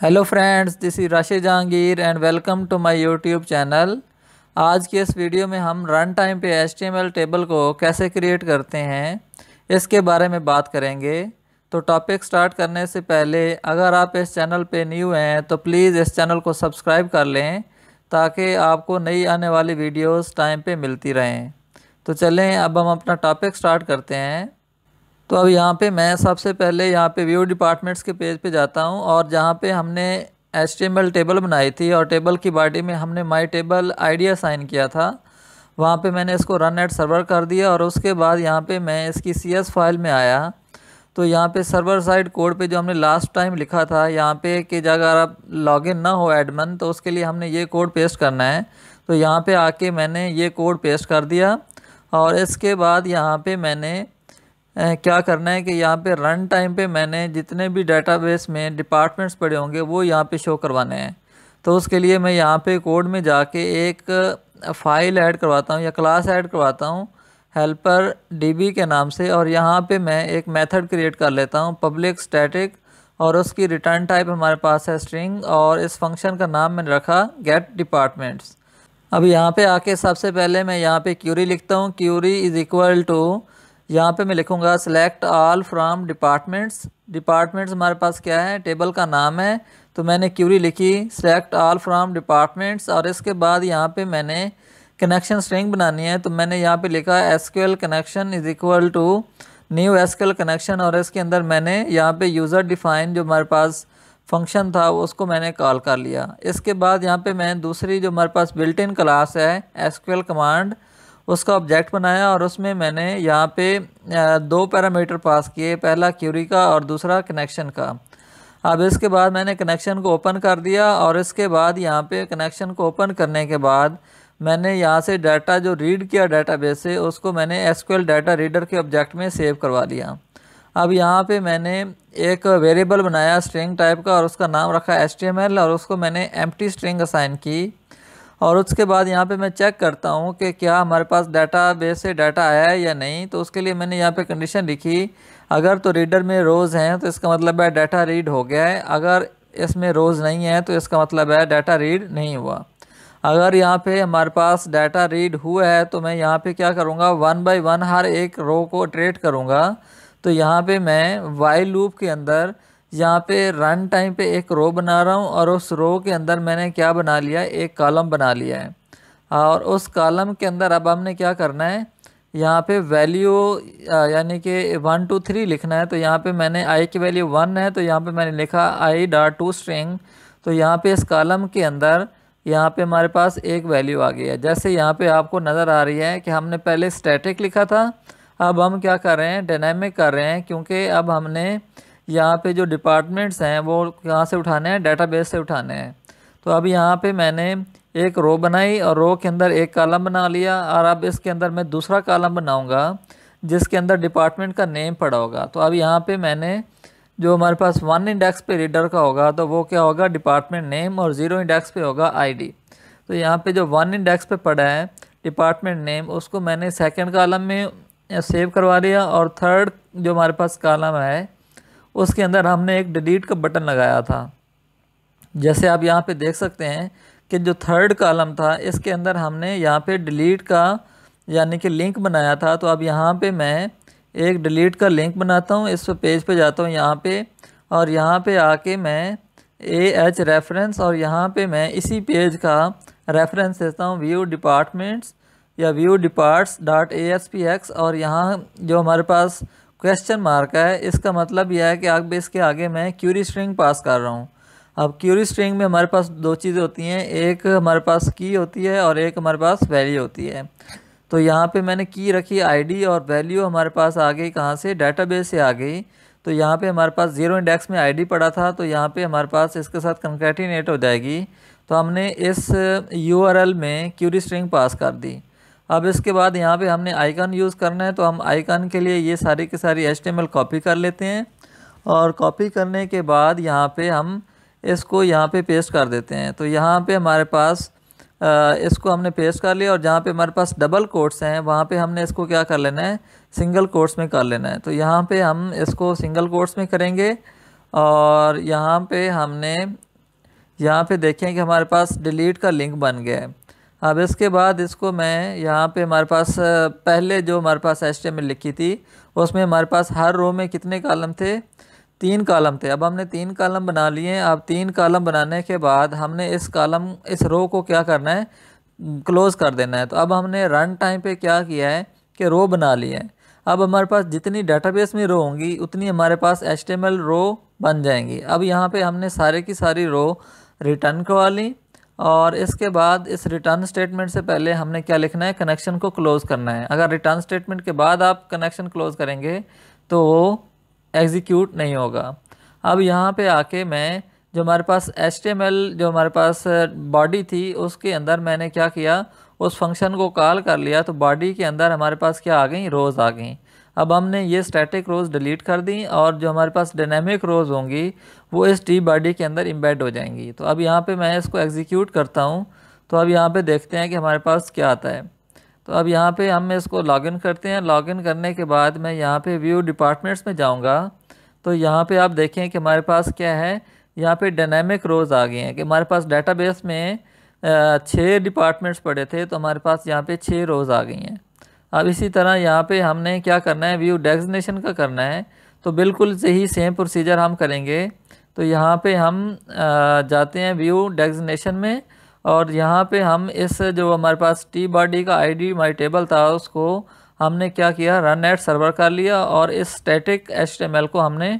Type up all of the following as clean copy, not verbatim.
Hello friends, this is Rashid Jahangir and welcome to my YouTube channel. आज की इस video में हम रन टाइम पे HTML टेबल को कैसे क्रिएट करते हैं इसके बारे में बात करेंगे। तो टॉपिक स्टार्ट करने से पहले अगर आप इस चैनल पे न्यू हैं तो प्लीज़ इस चैनल को सब्सक्राइब कर लें ताकि आपको नई आने वाली वीडियोस टाइम पे मिलती रहें। तो चलें अब हम अपना टॉपिक स्टार्ट करते हैं। तो अब यहाँ पे मैं सबसे पहले यहाँ पे व्यू डिपार्टमेंट्स के पेज पे जाता हूँ और जहाँ पे हमने HTML टेबल बनाई थी और टेबल की बॉडी में हमने माई टेबल आईडी असाइन किया था, वहाँ पे मैंने इसको रन एट सर्वर कर दिया। और उसके बाद यहाँ पे मैं इसकी CS फाइल में आया तो यहाँ पे सर्वर साइड कोड पे जो हमने लास्ट टाइम लिखा था यहाँ पे कि अगर आप लॉगिन ना हो एडमिन तो उसके लिए हमने ये कोड पेस्ट करना है। तो यहाँ पे आके मैंने ये कोड पेस्ट कर दिया और इसके बाद यहाँ पे मैंने क्या करना है कि यहाँ पे रन टाइम पे मैंने जितने भी डेटाबेस में डिपार्टमेंट्स पड़े होंगे वो यहाँ पे शो करवाने हैं। तो उसके लिए मैं यहाँ पे कोड में जाके एक फ़ाइल ऐड करवाता हूँ या क्लास ऐड करवाता हूँ हेल्पर DB के नाम से। और यहाँ पे मैं एक मेथड क्रिएट कर लेता हूँ पब्लिक स्टैटिक, और उसकी रिटर्न टाइप हमारे पास है स्ट्रिंग, और इस फंक्शन का नाम मैंने रखा गेट डिपार्टमेंट्स। अब यहाँ पे आके सबसे पहले मैं यहाँ पे क्यूरी लिखता हूँ। क्यूरी इज़ इक्वल टू, यहाँ पे मैं लिखूँगा select all from departments. Departments हमारे पास क्या है, टेबल का नाम है। तो मैंने क्यूरी लिखी सेलेक्ट ऑल फ्रॉम डिपार्टमेंट्स और इसके बाद यहाँ पे मैंने कनेक्शन स्ट्रिंग बनानी है। तो मैंने यहाँ पे लिखा SQL connection is equal to new SQL connection, और इसके अंदर मैंने यहाँ पे यूज़र डिफाइन जो हमारे पास फंक्शन था उसको मैंने कॉल कर लिया। इसके बाद यहाँ पे मैं दूसरी जो हमारे पास बिल्ट इन क्लास है SQL कमांड, उसका ऑब्जेक्ट बनाया और उसमें मैंने यहाँ पे दो पैरामीटर पास किए, पहला क्यूरी का और दूसरा कनेक्शन का। अब इसके बाद मैंने कनेक्शन को ओपन कर दिया और इसके बाद यहाँ पे कनेक्शन को ओपन करने के बाद मैंने यहाँ से डाटा जो रीड किया डाटाबेस से उसको मैंने SQL डाटा रीडर के ऑब्जेक्ट में सेव करवा लिया। अब यहाँ पे मैंने एक वेरिएबल बनाया स्ट्रिंग टाइप का और उसका नाम रखा HTML, और उसको मैंने एम्प्टी स्ट्रिंग असाइन की। और उसके बाद यहाँ पे मैं चेक करता हूँ कि क्या हमारे पास डाटाबेस से डाटा आया है या नहीं। तो उसके लिए मैंने यहाँ पे कंडीशन लिखी, अगर तो रीडर में रोज़ हैं तो इसका मतलब है डाटा रीड हो गया है, अगर इसमें रोज़ नहीं है तो इसका मतलब है डाटा रीड नहीं हुआ। अगर यहाँ पे हमारे पास डाटा रीड हुआ है तो मैं यहाँ पे क्या करूँगा, 1 बाय 1 हर एक रो को इटरेट करूँगा। तो यहाँ पे मैं वाइल लूप के अंदर यहाँ पे रन टाइम पे एक रो बना रहा हूँ और उस रो के अंदर मैंने क्या बना लिया, एक कॉलम बना लिया है। और उस कॉलम के अंदर अब हमने क्या करना है, यहाँ पे वैल्यू यानी कि 1 2 3 लिखना है। तो यहाँ पे मैंने i की वैल्यू 1 है तो यहाँ पे मैंने लिखा i.toString। तो यहाँ पे इस कॉलम के अंदर यहाँ पे हमारे पास एक वैल्यू आ गई है। जैसे यहाँ पे आपको नज़र आ रही है कि हमने पहले स्टैटिक लिखा था, अब हम क्या कर रहे हैं, डायनामिक कर रहे हैं, क्योंकि अब हमने यहाँ पे जो डिपार्टमेंट्स हैं वो कहाँ से उठाने हैं, डेटाबेस से उठाने हैं। तो अब यहाँ पे मैंने एक रो बनाई और रो के अंदर एक कॉलम बना लिया, और अब इसके अंदर मैं दूसरा कॉलम बनाऊँगा जिसके अंदर डिपार्टमेंट का नेम पड़ा होगा। तो अब यहाँ पे मैंने जो हमारे पास 1 इंडेक्स पे रीडर का होगा तो वो क्या होगा, डिपार्टमेंट नेम, और 0 इंडेक्स पे होगा ID। तो यहाँ पे जो 1 इंडेक्स पे पड़ा है डिपार्टमेंट नेम उसको मैंने सेकंड कॉलम में सेव करवा लिया, और थर्ड जो हमारे पास कॉलम है उसके अंदर हमने एक डिलीट का बटन लगाया था। जैसे आप यहाँ पे देख सकते हैं कि जो थर्ड कॉलम था इसके अंदर हमने यहाँ पे डिलीट का यानी कि लिंक बनाया था। तो अब यहाँ पे मैं एक डिलीट का लिंक बनाता हूँ, इस पेज पे जाता हूँ यहाँ पे, और यहाँ पे आके मैं AH रेफरेंस, और यहाँ पे मैं इसी पेज का रेफरेंस देता हूँ व्यू डिपार्टमेंट्स या व्यू डिपार्ट्स डॉट ASPX। और यहाँ जो हमारे पास क्वेश्चन मार्क है इसका मतलब यह है कि अब इसके आगे मैं क्यूरी स्ट्रिंग पास कर रहा हूँ। अब क्यूरी स्ट्रिंग में हमारे पास दो चीज़ें होती हैं, एक हमारे पास की होती है और एक हमारे पास वैल्यू होती है। तो यहाँ पे मैंने की रखी ID और वैल्यू हमारे पास आ गई कहाँ से, डाटाबेस से आ गई। तो यहाँ पे हमारे पास 0 इंडेक्स में ID पड़ा था तो यहाँ पे हमारे पास इसके साथ कंकैटिनेट हो जाएगी। तो हमने इस URL में क्यूरी स्ट्रिंग पास कर दी। अब इसके बाद यहाँ पे हमने आइकन यूज़ करना है, तो हम आइकन के लिए ये सारी की सारी HTML कॉपी कर लेते हैं, और कॉपी करने के बाद यहाँ पे हम इसको यहाँ पे पेस्ट कर देते हैं। तो यहाँ पे हमारे पास इसको हमने पेस्ट कर लिया, और जहाँ पे हमारे पास डबल कोट्स हैं वहाँ पे हमने इसको क्या कर लेना है, सिंगल कोट्स में कर लेना है। तो यहाँ पे हम इसको सिंगल कोट्स में करेंगे, और यहाँ पे हमने यहाँ पे देखें कि हमारे पास डिलीट का लिंक बन गया है। अब इसके बाद इसको मैं यहाँ पे हमारे पास पहले जो हमारे पास HTML लिखी थी उसमें हमारे पास हर रो में कितने कॉलम थे, 3 कॉलम थे। अब हमने 3 कॉलम बना लिए। अब 3 कॉलम बनाने के बाद हमने इस रो को क्या करना है, क्लोज़ कर देना है। तो अब हमने रन टाइम पे क्या किया है कि रो बना लिए हैं। अब हमारे पास जितनी डेटाबेस में रो होंगी उतनी हमारे पास HTML रो बन जाएंगी। अब यहाँ पे हमने सारे की सारी रो रिटर्न करवा ली और इसके बाद इस रिटर्न स्टेटमेंट से पहले हमने क्या लिखना है, कनेक्शन को क्लोज़ करना है। अगर रिटर्न स्टेटमेंट के बाद आप कनेक्शन क्लोज़ करेंगे तो वो एग्जीक्यूट नहीं होगा। अब यहाँ पे आके मैं जो हमारे पास HTML जो हमारे पास बॉडी थी उसके अंदर मैंने क्या किया, उस फंक्शन को कॉल कर लिया। तो बॉडी के अंदर हमारे पास क्या आ गई, रोज़ आ गई। अब हमने ये स्टैटिक रोज़ डिलीट कर दी और जो हमारे पास डायनेमिक रोज़ होंगी वो इस टी बॉडी के अंदर एम्बेड हो जाएंगी। तो अब यहाँ पे मैं इसको एग्जीक्यूट करता हूँ। तो अब यहाँ पे देखते हैं कि हमारे पास क्या आता है। तो अब यहाँ पे हम इसको लॉगिन करते हैं। लॉगिन करने के बाद मैं यहाँ पे व्यू डिपार्टमेंट्स में जाऊँगा। तो यहाँ पे आप देखें कि हमारे पास क्या है, यहाँ पे डायनेमिक रोज़ आ गए हैं कि हमारे पास डेटाबेस में 6 डिपार्टमेंट्स पड़े थे तो हमारे पास यहाँ पे 6 रोज़ आ गई हैं। अब इसी तरह यहाँ पे हमने क्या करना है, व्यू डेजिग्नेशन का करना है। तो बिल्कुल सही सेम प्रोसीजर हम करेंगे। तो यहाँ पे हम जाते हैं व्यू डेजिग्नेशन में और यहाँ पे हम इस जो हमारे पास टी बॉडी का ID माई टेबल था उसको हमने क्या किया, रन एट सर्वर कर लिया और इस स्टैटिक HTML को हमने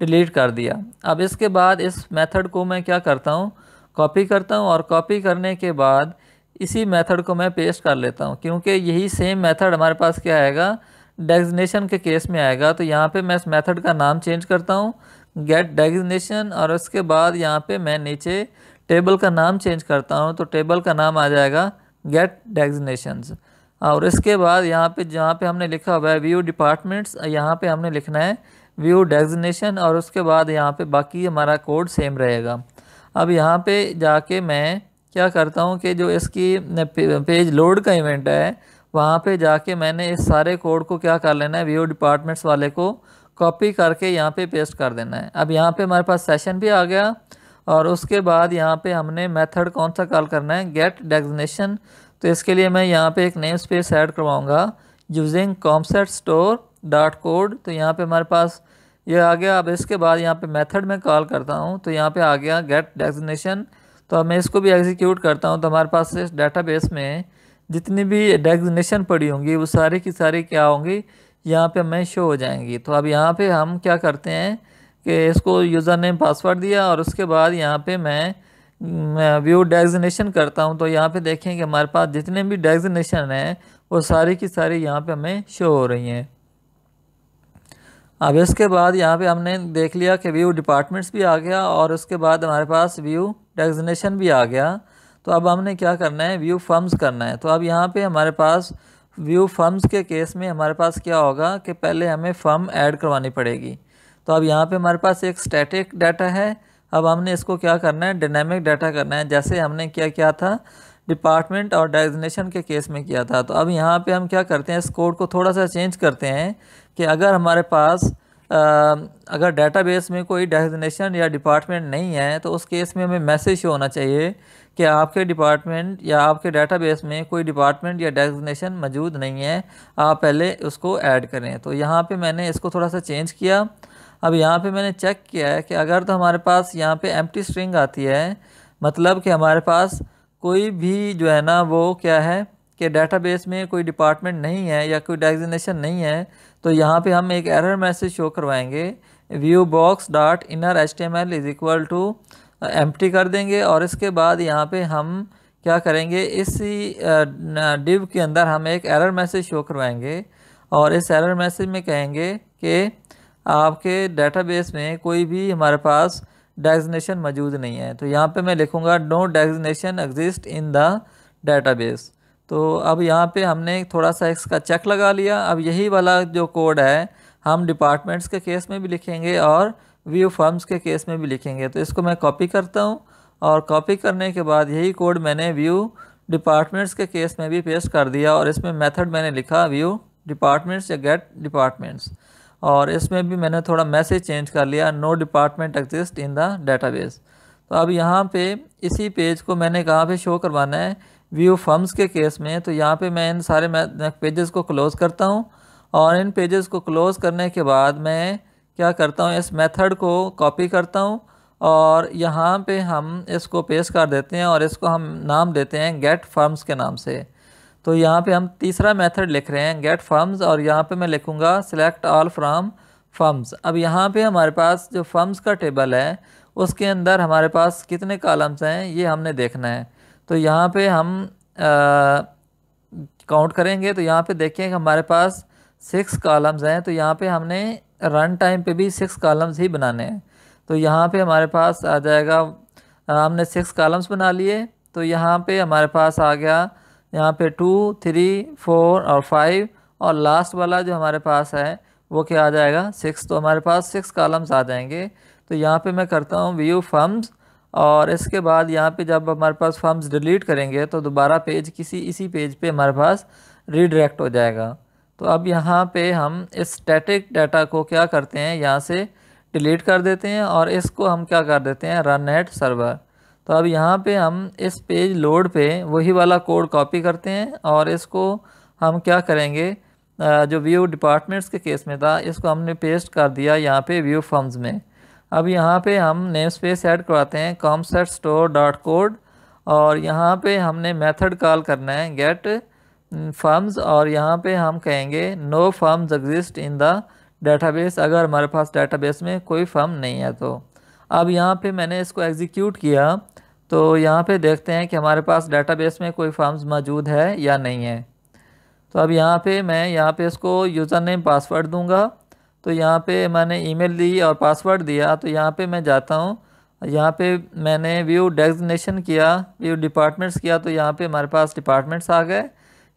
डिलीट कर दिया। अब इसके बाद इस मेथड को मैं क्या करता हूँ, कॉपी करता हूँ और कॉपी करने के बाद इसी मेथड को मैं पेस्ट कर लेता हूँ क्योंकि यही सेम मेथड हमारे पास क्या आएगा, डेजिग्नेशन के केस में आएगा। तो यहाँ पे मैं इस मेथड का नाम चेंज करता हूँ, गेट डेजिग्नेशन, और उसके बाद यहाँ पे मैं नीचे टेबल का नाम चेंज करता हूँ। तो टेबल का नाम आ जाएगा गेट डेजिग्नेशंस। और इसके बाद यहाँ पे जहाँ पे हमने लिखा हुआ है व्यू डिपार्टमेंट्स, यहाँ पे हमने लिखना है व्यू डेजिग्नेशन और उसके बाद यहाँ पे बाकी हमारा कोड सेम रहेगा। अब यहाँ पे जाके मैं क्या करता हूँ कि जो इसकी पेज लोड का इवेंट है वहाँ पे जाके मैंने इस सारे कोड को क्या कर लेना है, व्यू डिपार्टमेंट्स वाले को कॉपी करके यहाँ पे पेस्ट कर देना है। अब यहाँ पे हमारे पास सेशन भी आ गया और उसके बाद यहाँ पे हमने मेथड कौन सा कॉल करना है, गेट डेजिग्नेशन। तो इसके लिए मैं यहाँ पे एक नेम स्पेस ऐड करवाऊँगा using comset store dot code. तो यहाँ पे हमारे पास ये आ गया। अब इसके बाद यहाँ पे मेथड में कॉल करता हूँ तो यहाँ पे आ गया गेट डेजिग्नेशन। तो अब मैं इसको भी एग्जीक्यूट करता हूँ तो हमारे पास इस डेटाबेस में जितनी भी डेजिग्नेशन पड़ी होंगी वो सारी की सारी क्या होंगी, यहाँ पे हमें शो हो जाएंगी। तो अब यहाँ पे हम क्या करते हैं कि इसको यूज़र नेम पासवर्ड दिया और उसके बाद यहाँ पे मैं व्यू डेजिग्नेशन करता हूँ। तो यहाँ पे देखें कि हमारे पास जितने भी डेजिग्नेशन हैं वो सारी की सारी यहाँ पे हमें शो हो रही हैं। अब इसके बाद यहाँ पे हमने देख लिया कि व्यू डिपार्टमेंट्स भी आ गया और उसके बाद हमारे पास व्यू डेजिग्नेशन भी आ गया। तो अब हमने क्या करना है, व्यू फर्म्स करना है। तो अब यहाँ पे हमारे पास व्यू फर्म्स के केस में हमारे पास क्या होगा कि पहले हमें फर्म ऐड करवानी पड़ेगी। तो अब यहाँ पे हमारे पास एक स्टैटिक डाटा है, अब हमने इसको क्या करना है, डायनामिक डाटा करना है, जैसे हमने क्या किया था डिपार्टमेंट और डेजिग्नेशन के केस में किया था। तो अब यहाँ पे हम क्या करते हैं, इस कोड को थोड़ा सा चेंज करते हैं कि अगर हमारे पास अगर डेटाबेस में कोई डेजिग्नेशन या डिपार्टमेंट नहीं है तो उस केस में हमें मैसेज होना चाहिए कि आपके डिपार्टमेंट या आपके डेटाबेस में कोई डिपार्टमेंट या डेजिग्नेशन मौजूद नहीं है, आप पहले उसको ऐड करें। तो यहाँ पे मैंने इसको थोड़ा सा चेंज किया। अब यहाँ पे मैंने चेक किया है कि अगर तो हमारे पास यहाँ पे एम्प्टी स्ट्रिंग आती है, मतलब कि हमारे पास कोई भी जो है ना वो क्या है कि डेटाबेस में कोई डिपार्टमेंट नहीं है या कोई डेजिग्नेशन नहीं है, तो यहाँ पे हम एक एरर मैसेज शो करवाएंगे, view box dot inner HTML is equal to empty कर देंगे। और इसके बाद यहाँ पे हम क्या करेंगे, इसी डिव के अंदर हम एक एरर मैसेज शो करवाएंगे और इस एरर मैसेज में कहेंगे कि आपके डेटाबेस में कोई भी हमारे पास डेजिग्नेशन मौजूद नहीं है। तो यहाँ पे मैं लिखूँगा no designation exist in the database. तो अब यहाँ पे हमने थोड़ा सा इसका चेक लगा लिया। अब यही वाला जो कोड है हम डिपार्टमेंट्स के केस में भी लिखेंगे और व्यू फर्म्स के केस में भी लिखेंगे। तो इसको मैं कॉपी करता हूँ और कॉपी करने के बाद यही कोड मैंने व्यू डिपार्टमेंट्स के केस में भी पेस्ट कर दिया और इसमें मेथड मैंने लिखा व्यू डिपार्टमेंट्स या गेट डिपार्टमेंट्स, और इसमें भी मैंने थोड़ा मैसेज चेंज कर लिया, no department exist in the database. तो अब यहाँ पे इसी पेज को मैंने कहाँ पे शो करवाना है, व्यू फर्म्स के केस में। तो यहाँ पे मैं इन सारे पेजेस को क्लोज़ करता हूँ और इन पेजेस को क्लोज़ करने के बाद मैं क्या करता हूँ, इस मेथड को कॉपी करता हूँ और यहाँ पे हम इसको पेस्ट कर देते हैं और इसको हम नाम देते हैं गेट फर्म्स के नाम से। तो यहाँ पे हम तीसरा मेथड लिख रहे हैं गेट फर्म्स और यहाँ पे मैं लिखूँगा सिलेक्ट ऑल फ्रॉम फर्म्स। अब यहाँ पे हमारे पास जो फर्म्स का टेबल है उसके अंदर हमारे पास कितने कॉलम्स हैं ये हमने देखना है। तो यहाँ पे हम काउंट करेंगे तो यहाँ पे देखें कि हमारे पास 6 कॉलम्स हैं। तो यहाँ पे हमने रन टाइम पे भी 6 कॉलम्स ही बनाने हैं। तो यहाँ पे हमारे पास आ जाएगा, हमने 6 कॉलम्स बना लिए। तो यहाँ पे हमारे पास आ गया, यहाँ पे 2, 3, 4 और 5 और लास्ट वाला जो हमारे पास है वो क्या आ जाएगा 6। तो हमारे पास 6 कॉलम्स आ जाएंगे। तो यहाँ पे मैं करता हूँ व्यू फर्म्स और इसके बाद यहाँ पे जब हमारे पास फर्म्स डिलीट करेंगे तो दोबारा पेज इसी पेज पे हमारे पास रीडायरेक्ट हो जाएगा। तो अब यहाँ पे हम इस स्टैटिक डाटा को क्या करते हैं, यहाँ से डिलीट कर देते हैं और इसको हम क्या कर देते हैं रन एट सर्वर। तो अब यहाँ पे हम इस पेज लोड पे वही वाला कोड कॉपी करते हैं और इसको हम क्या करेंगे, जो व्यू डिपार्टमेंट्स के केस में था इसको हमने पेस्ट कर दिया यहाँ पे व्यू फर्म्स में। अब यहाँ पे हम नेम स्पेस ऐड करवाते हैं com_set_store.code और यहाँ पे हमने मेथड कॉल करना है गेट फर्म्स और यहाँ पे हम कहेंगे no firms exist in the database, अगर हमारे पास डेटाबेस में कोई फर्म नहीं है। तो अब यहाँ पे मैंने इसको एग्जीक्यूट किया तो यहाँ पे देखते हैं कि हमारे पास डेटाबेस में कोई फर्म्स मौजूद है या नहीं है। तो अब यहाँ पे मैं यहाँ पे इसको यूज़र नेम पासवर्ड दूंगा। तो यहाँ पे मैंने ईमेल दी और पासवर्ड दिया। तो यहाँ पे मैं जाता हूँ, यहाँ पे मैंने व्यू डेजिग्नेशन किया, व्यू डिपार्टमेंट्स किया। तो यहाँ पे हमारे पास डिपार्टमेंट्स आ गए,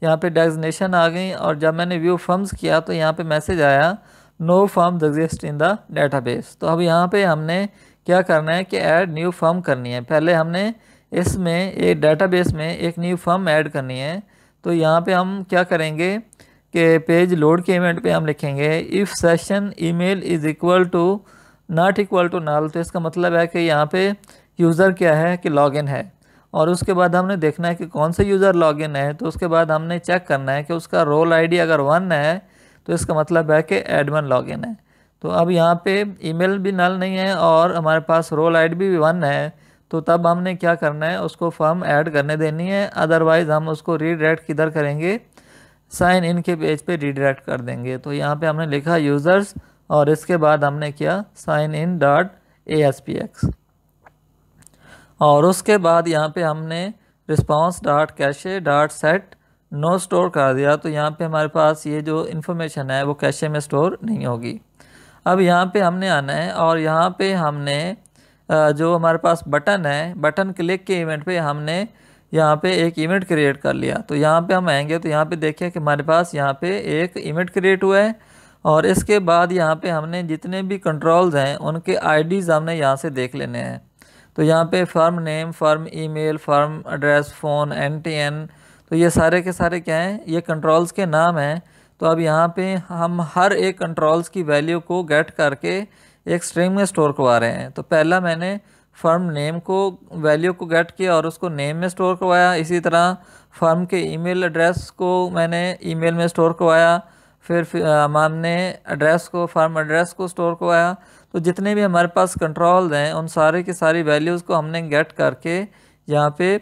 यहाँ पे डेजिग्नेशन आ गई और जब मैंने व्यू फर्म्स किया तो यहाँ पे मैसेज आया no firms exist in the database. तो अब यहाँ पे हमने क्या करना है कि ऐड न्यू फर्म करनी है। पहले हमने इसमें एक डेटाबेस में एक न्यू फर्म ऐड करनी है। तो यहाँ पे हम क्या करेंगे कि पेज लोड के इवेंट पे हम लिखेंगे if session email is equal to not equal to null. तो इसका मतलब है कि यहाँ पे यूज़र क्या है कि लॉगिन है और उसके बाद हमने देखना है कि कौन सा यूज़र लॉगिन है। तो उसके बाद हमने चेक करना है कि उसका रोल आईडी अगर 1 है तो इसका मतलब है कि एडमिन लॉगिन है। तो अब यहाँ पे ईमेल भी नल नहीं है और हमारे पास रोल आईडी भी 1 है। तो तब हमने क्या करना है, उसको फर्म ऐड करने देनी है, अदरवाइज़ हम उसको रीडायरेक्ट किधर करेंगे, साइन इन के पेज पे रीडायरेक्ट कर देंगे। तो यहाँ पे हमने लिखा यूज़र्स और इसके बाद हमने किया साइन इन .aspx और उसके बाद यहाँ पे हमने response.cache.set नो स्टोर कर दिया। तो यहाँ पे हमारे पास ये जो इन्फॉर्मेशन है वो कैशे में स्टोर नहीं होगी। अब यहाँ पे हमने आना है और यहाँ पे हमने जो हमारे पास बटन है, बटन क्लिक के इवेंट पे हमने यहाँ पे एक इवेंट क्रिएट कर लिया। तो यहाँ पे हम आएंगे तो यहाँ पे देखिए कि हमारे पास यहाँ पे एक इवेंट क्रिएट हुआ है और इसके बाद यहाँ पे हमने जितने भी कंट्रोल्स हैं उनके आईडीज़ हमने यहाँ से देख लेने हैं। तो यहाँ पे firm name, firm email, firm address, phone, NTN, तो ये सारे के सारे क्या हैं, ये कंट्रोल्स के नाम हैं। तो अब यहाँ पे हम हर एक कंट्रोल्स की वैल्यू को गेट करके एक स्ट्रिंग में स्टोर करवा रहे हैं। तो पहला मैंने फर्म नेम को वैल्यू को गेट किया और उसको नेम में स्टोर करवाया। इसी तरह फर्म के ईमेल एड्रेस को मैंने ईमेल में स्टोर करवाया। फिर हमने एड्रेस को, फर्म एड्रेस को स्टोर करवाया। तो जितने भी हमारे पास कंट्रोल्स हैं उन सारे की सारी वैल्यूज़ को हमने गेट करके यहाँ पे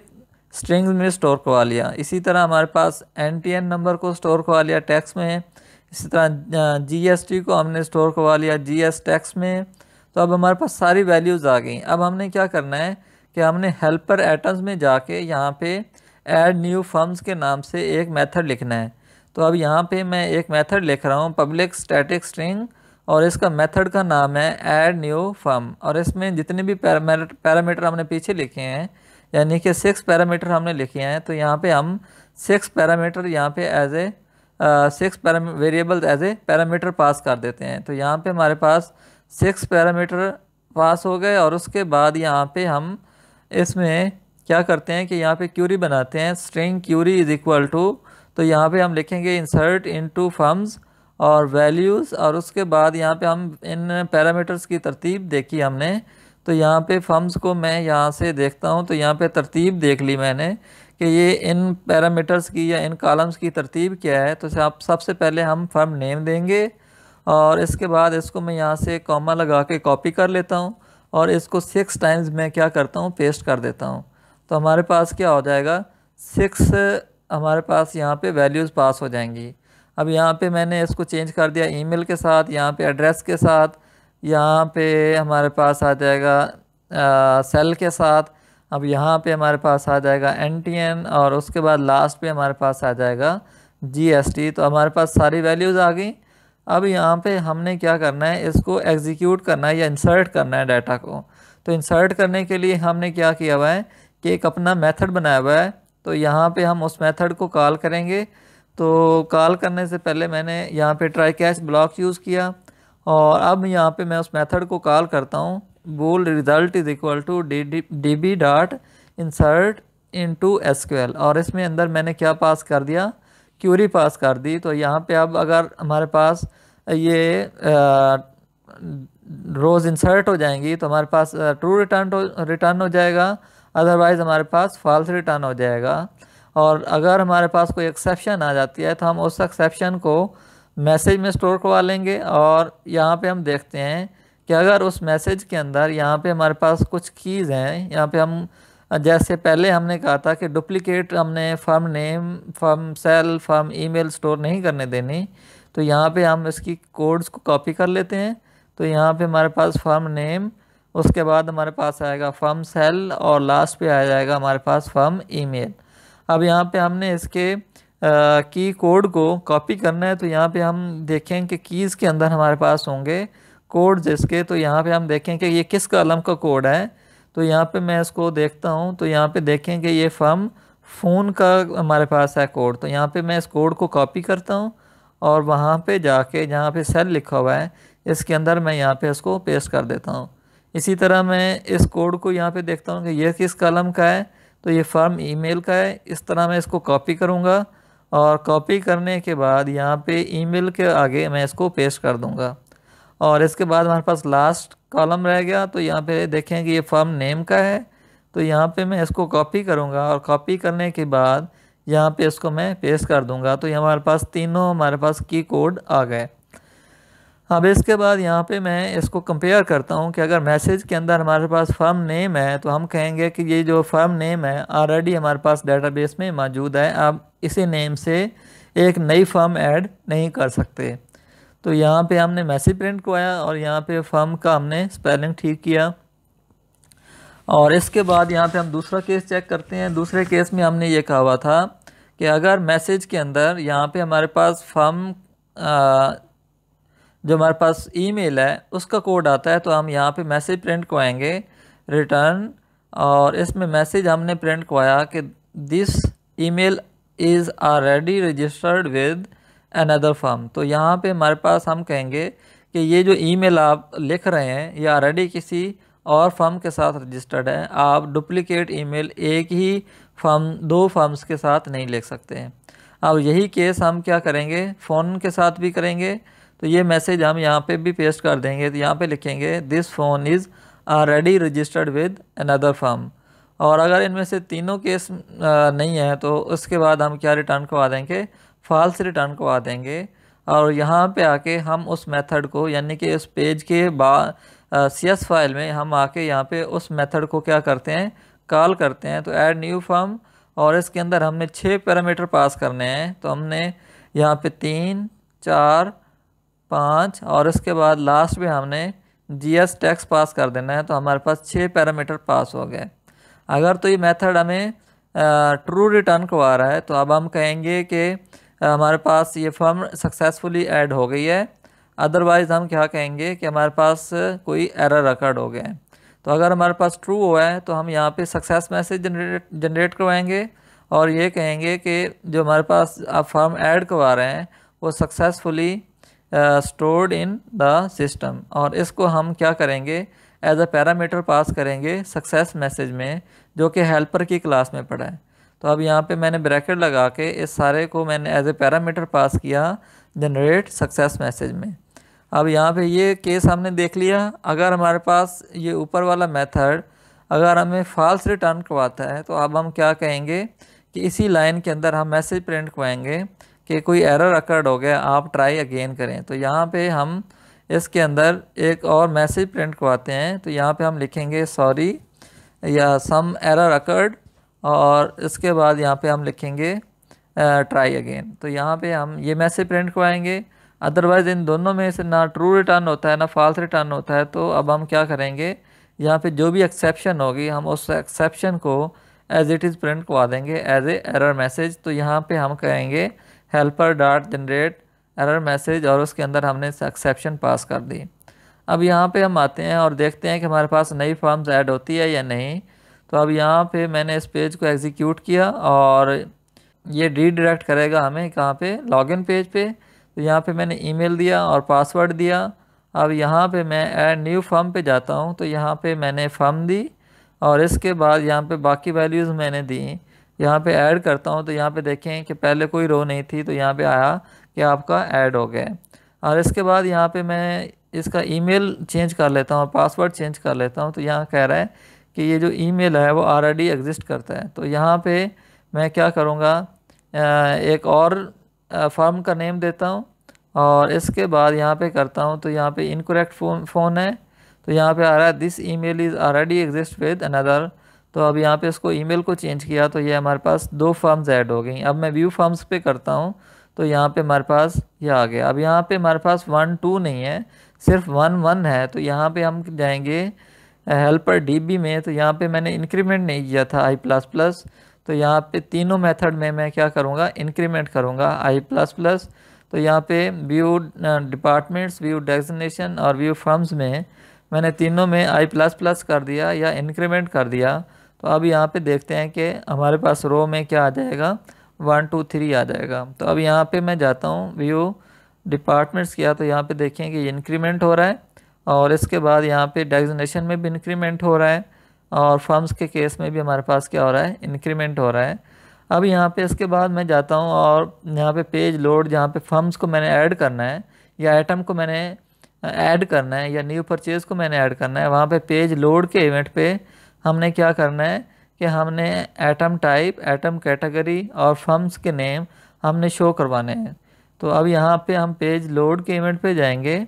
स्ट्रिंग में स्टोर करवा लिया। इसी तरह हमारे पास NTN नंबर को स्टोर करवा लिया टेक्स्ट में। इसी तरह GST को हमने स्टोर करवा लिया GS टेक्स्ट में। तो अब हमारे पास सारी वैल्यूज़ आ गई। अब हमने क्या करना है कि हमने हेल्पर एटम्स में जाके यहाँ पे ऐड न्यू फर्म्स के नाम से एक मेथड लिखना है। तो अब यहाँ पे मैं एक मेथड लिख रहा हूँ पब्लिक स्टैटिक स्ट्रिंग और इसका मेथड का नाम है ऐड न्यू फर्म और इसमें जितने भी पैरामीटर हमने पीछे लिखे हैं यानी कि 6 पैरामीटर हमने लिखे हैं। तो यहाँ पे हम 6 पैरामीटर यहाँ पे as a 6 variable as a parameter pass कर देते हैं। तो यहाँ पे हमारे पास 6 पैरामीटर पास हो गए और उसके बाद यहाँ पे हम इसमें क्या करते हैं कि यहाँ पे क्यूरी बनाते हैं, string query is equal to, तो यहाँ पे हम लिखेंगे इंसर्ट इनटू फर्म्स और वैल्यूज़ और उसके बाद यहाँ पे हम इन पैरामीटर्स की तरतीब देखी हमने। तो यहाँ पे फर्म्स को मैं यहाँ से देखता हूँ, तो यहाँ पे तरतीब देख ली मैंने कि ये इन पैरामीटर्स की या इन कॉलम्स की तरतीब क्या है। तो सबसे पहले हम फर्म नेम देंगे और इसके बाद इसको मैं यहाँ से कॉमा लगा के कॉपी कर लेता हूँ और इसको 6 टाइम्स मैं क्या करता हूँ, पेस्ट कर देता हूँ। तो हमारे पास क्या हो जाएगा, 6 हमारे पास यहाँ पे वैल्यूज़ पास हो जाएंगी। अब यहाँ पे मैंने इसको चेंज कर दिया ईमेल के साथ, यहाँ पे एड्रेस के साथ, यहाँ पे हमारे पास आ जाएगा सेल के साथ। अब यहाँ पे हमारे पास आ जाएगा NTN और उसके बाद लास्ट पे हमारे पास आ जाएगा GST। तो हमारे पास सारी वैल्यूज़ आ गई। अब यहाँ पे हमने क्या करना है, इसको एग्जीक्यूट करना है या इंसर्ट करना है डाटा को। तो इंसर्ट करने के लिए हमने क्या किया हुआ है कि एक अपना मेथड बनाया हुआ है। तो यहाँ पे हम उस मेथड को कॉल करेंगे। तो कॉल करने से पहले मैंने यहाँ पे ट्राई कैच ब्लॉक यूज़ किया और अब यहाँ पे मैं उस मेथड को कॉल करता हूँ, bool result is equal to db dot insert into SQL और इसमें अंदर मैंने क्या पास कर दिया, क्यूरी पास कर दी। तो यहाँ पे अब अगर हमारे पास ये रोज़ इंसर्ट हो जाएंगी तो हमारे पास ट्रू रिटर्न हो जाएगा, अदरवाइज़ हमारे पास फॉल्स रिटर्न हो जाएगा। और अगर हमारे पास कोई एक्सेप्शन आ जाती है तो हम उस एक्सेप्शन को मैसेज में स्टोर करवा लेंगे। और यहाँ पे हम देखते हैं कि अगर उस मैसेज के अंदर यहाँ पे हमारे पास कुछ कीज़ हैं, यहाँ पे हम जैसे पहले हमने कहा था कि डुप्लीकेट हमने firm name, firm cell, firm email store नहीं करने देनी। तो यहाँ पे हम इसकी कोड्स को कॉपी कर लेते हैं। तो यहाँ पे हमारे पास फर्म नेम, उसके बाद हमारे पास आएगा फर्म सेल और लास्ट पे आ जाएगा हमारे पास फर्म ईमेल। अब यहाँ पे हमने इसके की कोड को कॉपी करना है। तो यहाँ पे हम देखें कि कीज़ के अंदर हमारे पास होंगे कोड्स इसके। तो यहाँ पे हम देखें कि ये किस कॉलम का कोड है। तो यहाँ पे मैं इसको देखता हूँ, तो यहाँ पे देखें कि ये फर्म फ़ोन का हमारे पास है कोड। तो यहाँ पे मैं इस कोड को कॉपी करता हूँ और वहाँ पे जाके जहाँ पे सेल लिखा हुआ है इसके अंदर मैं यहाँ पे इसको पेस्ट कर देता हूँ। इसी तरह मैं इस कोड को यहाँ पे देखता हूँ कि ये किस कॉलम का है। तो ये फर्म ईमेल का है। इस तरह मैं इसको कॉपी करूँगा और कॉपी करने के बाद यहाँ पे ईमेल के आगे मैं इसको पेस्ट कर दूँगा। और इसके बाद हमारे पास लास्ट कॉलम रह गया। तो यहाँ पे देखें कि ये फर्म नेम का है। तो यहाँ पे मैं इसको कॉपी करूँगा और कॉपी करने के बाद यहाँ पे इसको मैं पेस्ट कर दूँगा। तो ये हमारे पास तीनों हमारे पास की कोड आ गए। अब इसके बाद यहाँ पे मैं इसको कंपेयर करता हूँ कि अगर मैसेज के अंदर हमारे पास फर्म नेम है तो हम कहेंगे कि ये जो फर्म नेम है ऑलरेडी हमारे पास डेटाबेस में मौजूद है, आप इसी नेम से एक नई फर्म ऐड नहीं कर सकते। तो यहाँ पे हमने मैसेज प्रिंट करवाया और यहाँ पे फर्म का हमने स्पेलिंग ठीक किया। और इसके बाद यहाँ पे हम दूसरा केस चेक करते हैं। दूसरे केस में हमने ये कहा हुआ था कि अगर मैसेज के अंदर यहाँ पे हमारे पास फर्म जो हमारे पास ईमेल है उसका कोड आता है तो हम यहाँ पे मैसेज प्रिंट करवाएंगे रिटर्न। और इसमें मैसेज हमने प्रिंट करवाया कि this email is already registered with another firm. तो यहाँ पे हमारे पास हम कहेंगे कि ये जो ईमेल आप लिख रहे हैं ये ऑलरेडी किसी और फर्म के साथ रजिस्टर्ड है। आप डुप्लीकेट ईमेल एक ही फर्म, दो फर्म्स के साथ नहीं लिख सकते हैं। अब यही केस हम क्या करेंगे, फ़ोन के साथ भी करेंगे। तो ये मैसेज हम यहाँ पे भी पेस्ट कर देंगे। तो यहाँ पे लिखेंगे this phone is already registered with another firm. और अगर इनमें से तीनों केस नहीं है तो उसके बाद हम क्या रिटर्न करवा देंगे, फॉल्स रिटर्न करवा देंगे। और यहाँ पे आके हम उस मेथड को यानी कि उस पेज के CS फाइल में हम आके यहाँ पे उस मेथड को क्या करते हैं, कॉल करते हैं। तो ऐड न्यू फर्म और इसके अंदर हमने 6 पैरामीटर पास करने हैं। तो हमने यहाँ पे 3, 4, 5 और इसके बाद लास्ट में हमने GS टेक्स्ट पास कर देना है। तो हमारे पास 6 पैरामीटर पास हो गए। अगर तो ये मेथड हमें ट्रू रिटर्न करवा रहा है तो अब हम कहेंगे कि हमारे पास ये फर्म सक्सेसफुली ऐड हो गई है। अदरवाइज़ हम क्या कहेंगे कि हमारे पास कोई एरर रिकॉर्ड हो गया है। तो अगर हमारे पास ट्रू हुआ है तो हम यहाँ पे सक्सेस मैसेज जनरेट करवाएंगे और ये कहेंगे कि जो हमारे पास आप फर्म ऐड करवा रहे हैं वो successfully stored in the system. और इसको हम क्या करेंगे, एज अ पैरामीटर पास करेंगे सक्सेस मैसेज में, जो कि हेल्पर की क्लास में पड़ा है। तो अब यहाँ पे मैंने ब्रैकेट लगा के इस सारे को मैंने एज ए पैरामीटर पास किया जनरेट सक्सेस मैसेज में। अब यहाँ पे ये केस हमने देख लिया। अगर हमारे पास ये ऊपर वाला मेथड अगर हमें फॉल्स रिटर्न करवाता है तो अब हम क्या कहेंगे कि इसी लाइन के अंदर हम मैसेज प्रिंट करवाएंगे कि कोई एरर अकर्ड हो गया, आप ट्राई अगेन करें। तो यहाँ पे हम इसके अंदर एक और मैसेज प्रिंट करवाते हैं। तो यहाँ पे हम लिखेंगे सॉरी या सम एरर अकर्ड, और इसके बाद यहाँ पे हम लिखेंगे ट्राई अगेन। तो यहाँ पे हम ये मैसेज प्रिंट करवाएंगे। अदरवाइज़ इन दोनों में से ना ट्रू रिटर्न होता है ना फॉल्स रिटर्न होता है। तो अब हम क्या करेंगे, यहाँ पे जो भी एक्सेप्शन होगी हम उस एक्सेप्शन को एज इट इज़ प्रिंट करवा देंगे एज ए एरर मैसेज। तो यहाँ पे हम कहेंगे helper dot generate error message, और उसके अंदर हमने एक्सेप्शन पास कर दी। अब यहाँ पे हम आते हैं और देखते हैं कि हमारे पास नई फॉर्म्स ऐड होती है या नहीं। तो अब यहाँ पे मैंने इस पेज को एग्जीक्यूट किया और ये रीडायरेक्ट करेगा हमें कहाँ पे, लॉगिन पेज पे। तो यहाँ पे मैंने ईमेल दिया और पासवर्ड दिया। अब यहाँ पे मैं ऐड न्यू फॉर्म पे जाता हूँ। तो यहाँ पे मैंने फॉर्म दी और इसके बाद यहाँ पे बाकी वैल्यूज़ मैंने दी। यहाँ पे ऐड करता हूँ तो यहाँ पे देखें कि पहले कोई रो नहीं थी, तो यहाँ पे आया कि आपका ऐड हो गया। और इसके बाद यहाँ पे मैं इसका ईमेल चेंज कर लेता हूँ, पासवर्ड चेंज कर लेता हूँ। तो यहाँ कह रहा है कि ये जो ईमेल है वो ऑलरेडी एग्जिस्ट करता है। तो यहाँ पे मैं क्या करूँगा, एक और फॉर्म का नेम देता हूँ और इसके बाद यहाँ पे करता हूँ। तो यहाँ पे इनकरेक्ट फ़ोन है, तो यहाँ पे आ रहा है this email is already exist with another. तो अब यहाँ पे इसको ईमेल को चेंज किया तो ये हमारे पास 2 फॉर्म्स ऐड हो गई। अब मैं व्यू फॉर्म्स पे करता हूँ तो यहाँ पे हमारे पास ये आ गया। अब यहाँ पे हमारे पास 1 2 नहीं है, सिर्फ 1 1 है। तो यहाँ पे हम जाएंगे हेल्पर डीबी में। तो यहाँ पे मैंने इंक्रीमेंट नहीं किया था i++। तो यहाँ पे तीनों मेथड में मैं क्या करूँगा, इंक्रीमेंट करूँगा i++। तो यहाँ पे व्यू डिपार्टमेंट्स, व्यू डेजिग्नेशन और व्यू फर्म्स में मैंने तीनों में i++ कर दिया या इंक्रीमेंट कर दिया। तो अब यहाँ पे देखते हैं कि हमारे पास रो में क्या आ जाएगा, 1 2 3 आ जाएगा। तो अब यहाँ पे मैं जाता हूँ व्यू डिपार्टमेंट्स किया, तो यहाँ पे देखें कि ये इंक्रीमेंट हो रहा है और इसके बाद यहाँ पे डेजिग्नेशन में भी इंक्रीमेंट हो रहा है और फर्म्स के केस में भी हमारे पास क्या हो रहा है, इंक्रीमेंट हो रहा है। अब यहाँ पे इसके बाद मैं जाता हूँ और यहाँ पे पेज लोड, जहाँ पे फर्म्स को मैंने ऐड करना है या आइटम को मैंने ऐड करना है या न्यू परचेज़ को मैंने ऐड करना है, वहाँ पे पेज लोड के इवेंट पे हमने क्या करना है कि हमने एटम टाइप, एटम कैटेगरी और फर्म्स के नेम हमने शो करवाने हैं। तो अब यहाँ पे हम पेज लोड के इवेंट पे जाएंगे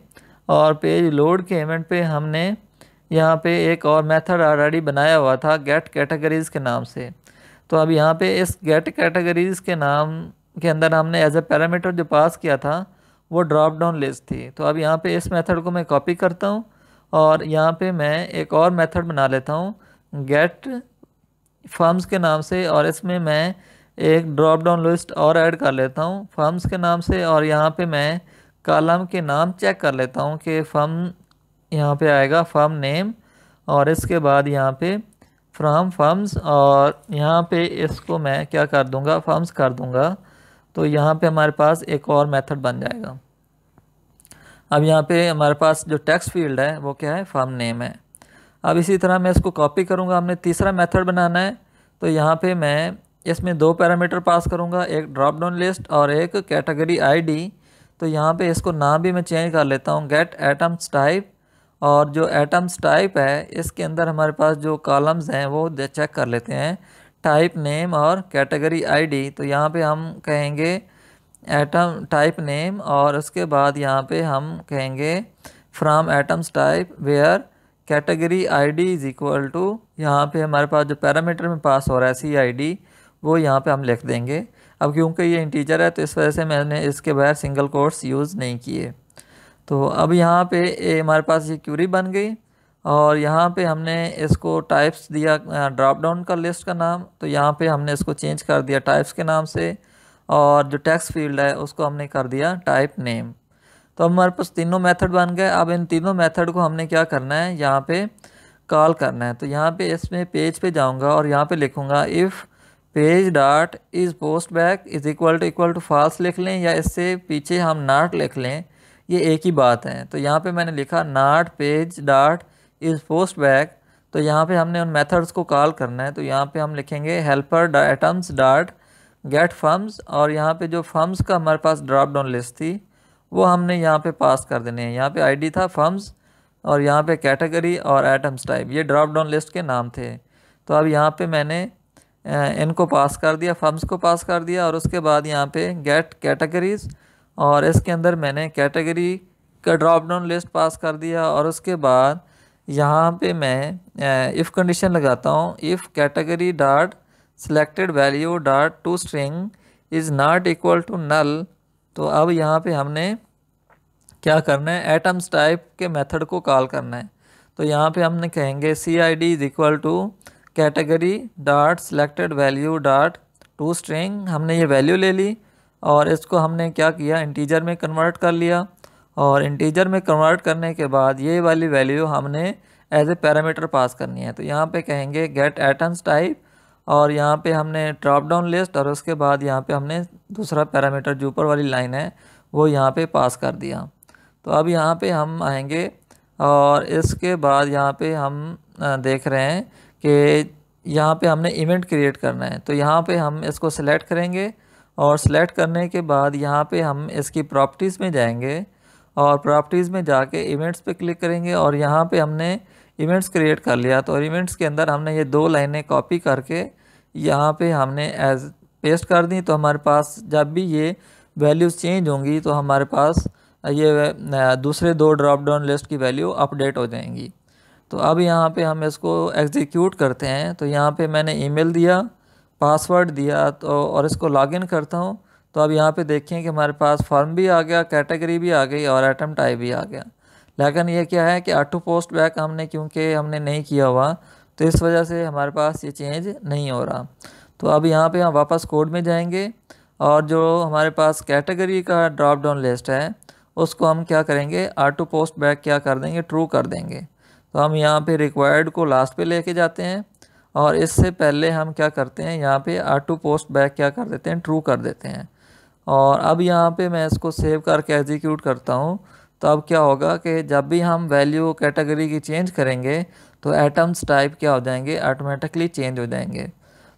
और पेज लोड के इवेंट पे हमने यहाँ पे एक और मेथड ऑलरेडी बनाया हुआ था गेट कैटेगरीज़ के नाम से। तो अब यहाँ पे इस गेट कैटेगरीज़ के नाम के अंदर हमने एज ए पैरामीटर जो पास किया था वो ड्रॉप डाउन लिस्ट थी। तो अब यहाँ पे इस मेथड को मैं कॉपी करता हूँ और यहाँ पे मैं एक और मेथड बना लेता हूँ गेट फर्म्स के नाम से, और इसमें मैं एक ड्रॉप डाउन लिस्ट और ऐड कर लेता हूँ फर्म्स के नाम से। और यहाँ पे मैं कॉलम के नाम चेक कर लेता हूँ कि फर्म, यहाँ पे आएगा फर्म नेम और इसके बाद यहाँ पे फ्रॉम फर्म्स, और यहाँ पे इसको मैं क्या कर दूँगा, फर्म्स कर दूँगा। तो यहाँ पे हमारे पास एक और मेथड बन जाएगा। अब यहाँ पे हमारे पास जो टेक्स्ट फील्ड है वो क्या है, फर्म नेम है। अब इसी तरह मैं इसको कॉपी करूँगा, हमने तीसरा मेथड बनाना है। तो यहाँ पे मैं इसमें 2 पैरामीटर पास करूँगा, एक ड्रॉप डाउन लिस्ट और एक कैटेगरी आईडी। तो यहाँ पे इसको नाम भी मैं चेंज कर लेता हूँ गेट एटम्स टाइप, और जो एटम्स टाइप है इसके अंदर हमारे पास जो कॉलम्स हैं वो चेक कर लेते हैं, टाइप नेम और कैटेगरी आईडी। तो यहाँ पे हम कहेंगे एटम टाइप नेम और उसके बाद यहाँ पे हम कहेंगे from items type where category ID is equal to, यहाँ पे हमारे पास जो पैरामीटर में पास हो रहा है CID वो यहाँ पे हम लिख देंगे। अब क्योंकि ये इंटीजर है तो इस वजह से मैंने इसके बाहर सिंगल कोट्स यूज़ नहीं किए। तो अब यहाँ पे हमारे पास ये क्यूरी बन गई और यहाँ पे हमने इसको टाइप्स दिया ड्रॉप डाउन का लिस्ट का नाम। तो यहाँ पे हमने इसको चेंज कर दिया टाइप्स के नाम से, और जो टेक्स्ट फील्ड है उसको हमने कर दिया टाइप नेम। तो हमारे पास तीनों मेथड बन गए। अब इन तीनों मेथड को हमने क्या करना है, यहाँ पे कॉल करना है। तो यहाँ पे इसमें पेज पे जाऊँगा और यहाँ पे लिखूँगा if page dot is post back is equal to false लिख लें या इससे पीछे हम नॉट लिख लें, ये एक ही बात है। तो यहाँ पे मैंने लिखा not page dot is post back. तो यहाँ पे हमने उन मेथड्स को कॉल करना है। तो यहाँ पे हम लिखेंगे helper items dot gate firms, और यहाँ पे जो फर्म्स का हमारे पास ड्रॉप डाउन लिस्ट थी वो हमने यहाँ पे पास कर देने हैं। यहाँ पे आईडी था फर्म्स और यहाँ पे कैटेगरी और एटम्स टाइप, ये ड्रॉप डाउन लिस्ट के नाम थे। तो अब यहाँ पे मैंने इनको पास कर दिया, फर्म्स को पास कर दिया और उसके बाद यहाँ पे गेट कैटेगरीज और इसके अंदर मैंने कैटेगरी का ड्रॉप डाउन लिस्ट पास कर दिया। और उसके बाद यहाँ पे मैं इफ़ कंडीशन लगाता हूँ, if category dot selected value dot to string is not equal to null. तो अब यहाँ पे हमने क्या करना है, एटम्स टाइप के मेथड को कॉल करना है। तो यहाँ पे हमने कहेंगे C I D is equal to category dot selected value dot to string. हमने ये वैल्यू ले ली और इसको हमने क्या किया, इंटीजर में कन्वर्ट कर लिया। और इंटीजर में कन्वर्ट करने के बाद ये वाली वैल्यू हमने एज ए पैरामीटर पास करनी है। तो यहाँ पे कहेंगे गेट एटम्स टाइप और यहाँ पे हमने ड्रॉप डाउन लिस्ट और उसके बाद यहाँ पे हमने दूसरा पैरामीटर जो ऊपर वाली लाइन है वो यहाँ पे पास कर दिया। तो अब यहाँ पे हम आएंगे और इसके बाद यहाँ पे हम देख रहे हैं कि यहाँ पे हमने इवेंट क्रिएट करना है। तो यहाँ पे हम इसको सिलेक्ट करेंगे और सिलेक्ट करने के बाद यहाँ पे हम इसकी प्रॉपर्टीज़ में जाएंगे और प्रॉपर्टीज़ में जाके इवेंट्स पे क्लिक करेंगे और यहाँ पे हमने इवेंट्स क्रिएट कर लिया। तो इवेंट्स के अंदर हमने ये 2 लाइनें कॉपी करके यहाँ पे हमने एज पेस्ट कर दी। तो हमारे पास जब भी ये वैल्यूज़ चेंज होंगी तो हमारे पास ये दूसरे 2 ड्रॉप डाउन लिस्ट की वैल्यू अपडेट हो जाएंगी। तो अब यहाँ पे हम इसको एग्जीक्यूट करते हैं। तो यहाँ पे मैंने ईमेल दिया, पासवर्ड दिया तो और इसको लॉगिन करता हूँ। तो अब यहाँ पे देखें कि हमारे पास फॉर्म भी आ गया, कैटेगरी भी आ गई और एटम टाइप भी आ गया। लेकिन ये क्या है कि ऑटो पोस्ट बैक हमने क्योंकि हमने नहीं किया हुआ तो इस वजह से हमारे पास ये चेंज नहीं हो रहा। तो अब यहाँ पे हम वापस कोड में जाएंगे और जो हमारे पास कैटेगरी का ड्रॉप डाउन लिस्ट है उसको हम क्या करेंगे, ऑटो पोस्ट बैक क्या कर देंगे, ट्रू कर देंगे। तो हम यहाँ पे रिक्वायर्ड को लास्ट पे लेके जाते हैं और इससे पहले हम क्या करते हैं, यहाँ पे ऑटो पोस्ट बैक क्या कर देते हैं, ट्रू कर देते हैं। और अब यहाँ पे मैं इसको सेव करके एग्जीक्यूट करता हूँ। तो अब क्या होगा कि जब भी हम वैल्यू कैटेगरी की चेंज करेंगे तो एटम्स टाइप क्या हो जाएंगे, ऑटोमेटिकली चेंज हो जाएंगे।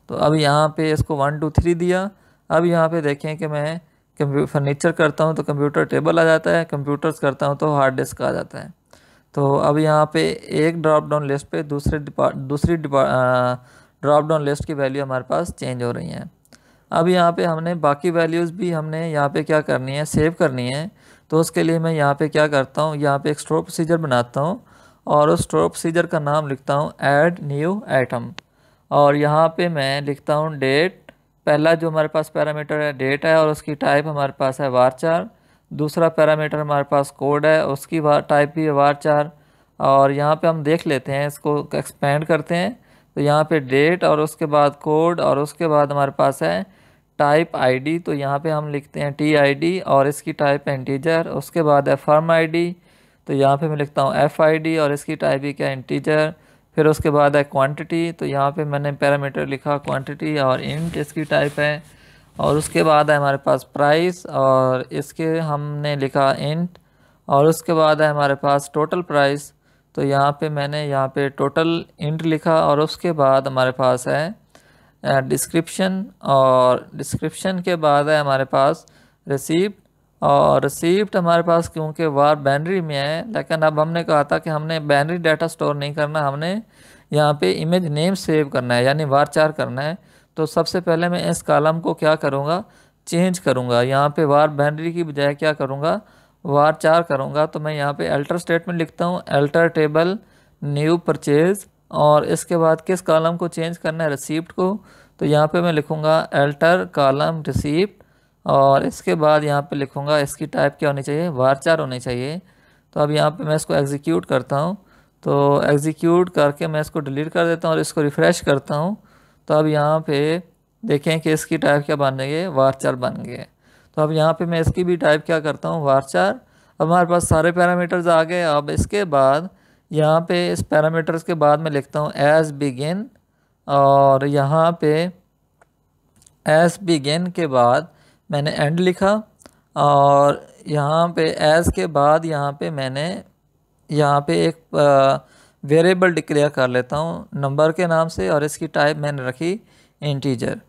तो अब यहाँ पे इसको 1 2 3 दिया। अब यहाँ पे देखें कि मैं फर्नीचर करता हूँ तो कंप्यूटर टेबल आ जाता है, कंप्यूटर्स करता हूँ तो हार्ड डिस्क आ जाता है। तो अब यहाँ पे एक ड्रॉप डाउन लिस्ट पे दूसरी ड्रॉप डाउन लिस्ट की वैल्यू हमारे पास चेंज हो रही हैं। अब यहाँ पे हमने बाकी वैल्यूज़ भी हमने यहाँ पे क्या करनी है, सेव करनी है। तो उसके लिए मैं यहाँ पे क्या करता हूँ, यहाँ पे एक स्टोर प्रोसीजर बनाता हूँ और उस स्टोर प्रोसीजर का नाम लिखता हूँ ऐड न्यू आइटम। और यहाँ पे मैं लिखता हूँ डेट, पहला जो हमारे पास पैरामीटर है डेट है और उसकी टाइप हमारे पास है varchar। दूसरा पैरामीटर हमारे पास कोड है, उसकी टाइप भी है varchar। और यहाँ पे हम देख लेते हैं, इसको एक्सपेंड करते हैं। तो यहाँ पे डेट और उसके बाद कोड और उसके बाद हमारे पास है टाइप आईडी। तो यहाँ पे हम लिखते हैं TID और इसकी टाइप है इंटीजर। उसके बाद है फर्म आईडी, तो यहाँ पे मैं लिखता हूँ FID और इसकी टाइप भी क्या इंटीजर। फिर उसके बाद है क्वांटिटी, तो यहाँ पे मैंने पैरामीटर लिखा क्वांटिटी और इंट इसकी टाइप है। और उसके बाद है हमारे पास प्राइस और इसके हमने लिखा इंट। और उसके बाद है हमारे पास टोटल प्राइस, तो यहाँ पे मैंने यहाँ पे टोटल इंट लिखा। और उसके बाद हमारे पास है डिस्क्रिप्शन और डिस्क्रिप्शन के बाद है हमारे पास रिसीप्ट। और रिसीप्ट हमारे पास क्योंकि वार बाइनरी में है, लेकिन अब हमने कहा था कि हमने बाइनरी डाटा स्टोर नहीं करना, हमने यहाँ पे इमेज नेम सेव करना है यानी varchar करना है। तो सबसे पहले मैं इस कॉलम को क्या करूँगा, चेंज करूँगा। यहाँ पे वार बाइनरी की बजाय क्या करूँगा, varchar करूँगा। तो मैं यहाँ पे अल्टर स्टेटमेंट लिखता हूँ, अल्टर टेबल न्यू परचेज। और इसके बाद किस कॉलम को चेंज करना है, रिसीप्ट को। तो यहाँ पे मैं लिखूँगा अल्टर कॉलम रिसीप्ट और इसके बाद यहाँ पे लिखूँगा इसकी टाइप क्या होनी चाहिए, varchar होनी चाहिए। तो अब यहाँ पे मैं इसको एग्जीक्यूट करता हूँ। तो एग्जीक्यूट करके मैं इसको डिलीट कर देता हूँ और इसको रिफ़्रेश करता हूँ। तो अब यहाँ पे देखें कि इसकी टाइप क्या बन गई है, varchar बन गए। तो अब यहाँ पे मैं इसकी भी टाइप क्या करता हूँ, varchar। अब हमारे पास सारे पैरामीटर्स आ गए। अब इसके बाद यहाँ पे इस पैरामीटर्स के बाद मैं लिखता हूँ एज बिगिन और यहाँ पे एज बिगिन के बाद मैंने एंड लिखा। और यहाँ पे एज के बाद यहाँ पे मैंने यहाँ पे एक वेरिएबल डिक्लेयर कर लेता हूँ नंबर के नाम से और इसकी टाइप मैंने रखी इंटीजर।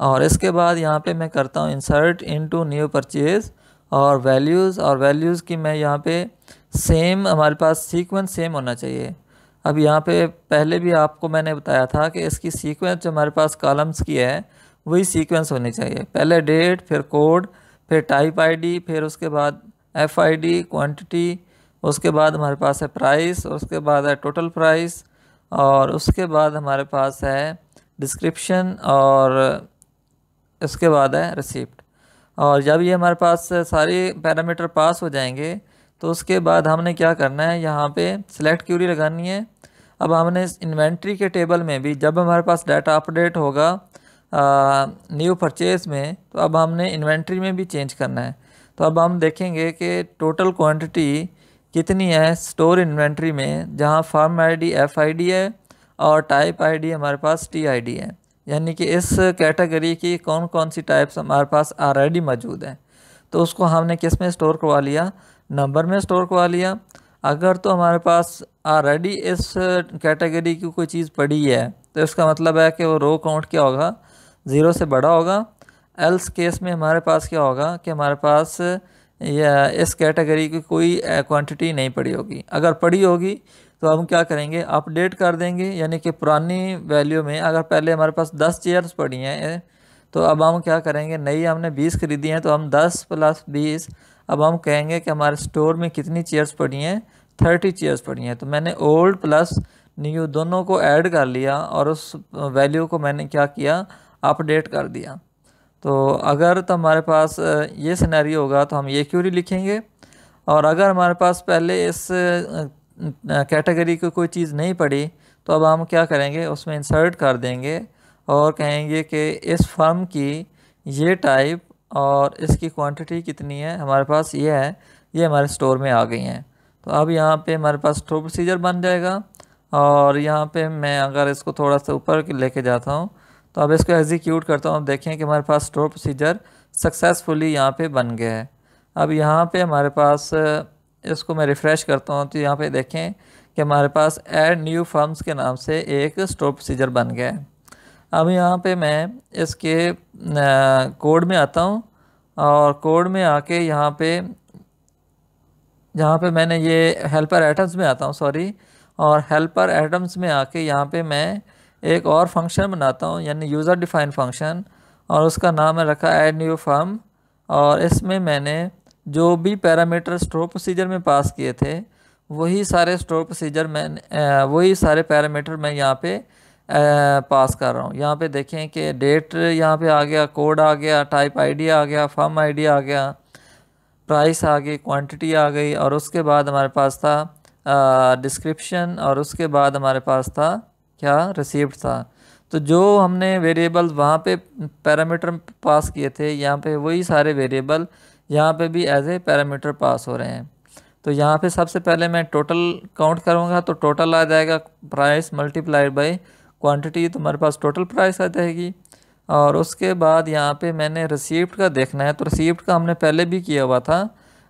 और इसके बाद यहाँ पे मैं करता हूँ इंसर्ट इनटू न्यू परचेज और वैल्यूज़ की मैं यहाँ पे सेम, हमारे पास सीक्वेंस सेम होना चाहिए। अब यहाँ पे पहले भी आपको मैंने बताया था कि इसकी सीक्वेंस जो हमारे पास कॉलम्स की है वही सीक्वेंस होनी चाहिए। पहले डेट, फिर कोड, फिर टाइप आईडी, फिर उसके बाद एफआईडी, क्वांटिटी, उसके बाद हमारे पास है प्राइस, उसके बाद है टोटल प्राइस, और उसके बाद हमारे पास है डिस्क्रिप्शन, और उसके बाद है रिसिप्ट। और जब ये हमारे पास सारे पैरामीटर पास हो जाएंगे तो उसके बाद हमने क्या करना है, यहाँ पे सिलेक्ट क्यूरी लगानी है। अब हमने इस इन्वेंट्री के टेबल में भी जब हमारे पास डाटा अपडेट होगा न्यू परचेज में, तो अब हमने इन्वेंट्री में भी चेंज करना है। तो अब हम देखेंगे कि टोटल क्वांटिटी कितनी है स्टोर इन्वेंट्री में, जहाँ फर्म आईडी एफआईडी है और टाइप आईडी हमारे पास टीआईडी है, यानी कि इस कैटेगरी की कौन कौन सी टाइप्स हमारे पास ऑलरेडी मौजूद हैं। तो उसको हमने किस में स्टोर करवा लिया, नंबर में स्टोर करवा लिया। अगर तो हमारे पास ऑलरेडी इस कैटेगरी की कोई चीज़ पड़ी है तो इसका मतलब है कि वो रो काउंट क्या होगा, 0 से बड़ा होगा। एल्स केस में हमारे पास क्या होगा कि हमारे पास या इस कैटेगरी की कोई क्वांटिटी नहीं पड़ी होगी। अगर पड़ी होगी तो हम क्या करेंगे, अपडेट कर देंगे, यानी कि पुरानी वैल्यू में अगर पहले हमारे पास 10 चेयर्स पड़ी हैं तो अब हम क्या करेंगे, नई हमने 20 खरीदी हैं तो हम 10 + 20, अब हम कहेंगे कि हमारे स्टोर में कितनी चेयर्स पड़ी हैं, 30 चेयर्स पड़ी हैं। तो मैंने ओल्ड प्लस न्यू दोनों को ऐड कर लिया और उस वैल्यू को मैंने क्या किया, अपडेट कर दिया। तो अगर तो हमारे पास ये सिनेरियो होगा तो हम ये क्यूरी लिखेंगे। और अगर हमारे पास पहले इस कैटेगरी की कोई चीज़ नहीं पड़ी तो अब हम क्या करेंगे, उसमें इंसर्ट कर देंगे और कहेंगे कि इस फर्म की ये टाइप और इसकी क्वांटिटी कितनी है, हमारे पास ये है, ये हमारे स्टोर में आ गई हैं। तो अब यहाँ पे हमारे पास स्टोर प्रोसीजर बन जाएगा। और यहाँ पे मैं अगर इसको थोड़ा सा ऊपर लेके जाता हूँ तो अब इसको एग्जीक्यूट करता हूँ, अब देखें कि हमारे पास स्टोर प्रोसीजर सक्सेसफुली यहाँ पे बन गया है। अब यहाँ पे हमारे पास इसको मैं रिफ़्रेश करता हूँ तो यहाँ पे देखें कि हमारे पास ऐड न्यू फर्म्स के नाम से एक स्टोर प्रोसीजर बन गया है। अब यहाँ पे मैं इसके कोड में आता हूँ और कोड में आके यहाँ पे मैंने ये हेल्पर आइटम्स में आता हूँ, सॉरी, और हेल्पर आइटम्स में आके यहाँ पे मैं एक और फंक्शन बनाता हूँ, यानी यूज़र डिफाइन फंक्शन, और उसका नाम है रखा ऐड न्यू फर्म। और इसमें मैंने जो भी पैरामीटर स्टोर प्रोसीजर में पास किए थे वही सारे पैरामीटर मैं यहाँ पे पास कर रहा हूँ। यहाँ पे देखें कि डेट यहाँ पे आ गया, कोड आ गया, टाइप आईडी आ गया, फर्म आईडी आ गया, प्राइस आ गई, क्वांटिटी आ गई, और उसके बाद हमारे पास था डिस्क्रिप्शन, और उसके बाद हमारे पास था क्या, रिसीप्ट था। तो जो हमने वेरिएबल वहाँ पे पैरामीटर पास किए थे, यहाँ पे वही सारे वेरिएबल यहाँ पे भी एज ए पैरामीटर पास हो रहे हैं। तो यहाँ पे सबसे पहले मैं टोटल काउंट करूँगा तो टोटल आ जाएगा, प्राइस मल्टीप्लाइड बाई क्वांटिटी, तो हमारे पास टोटल प्राइस आ जाएगी। और उसके बाद यहाँ पे मैंने रिसीप्ट का देखना है, तो रिसीप्ट का हमने पहले भी किया हुआ था,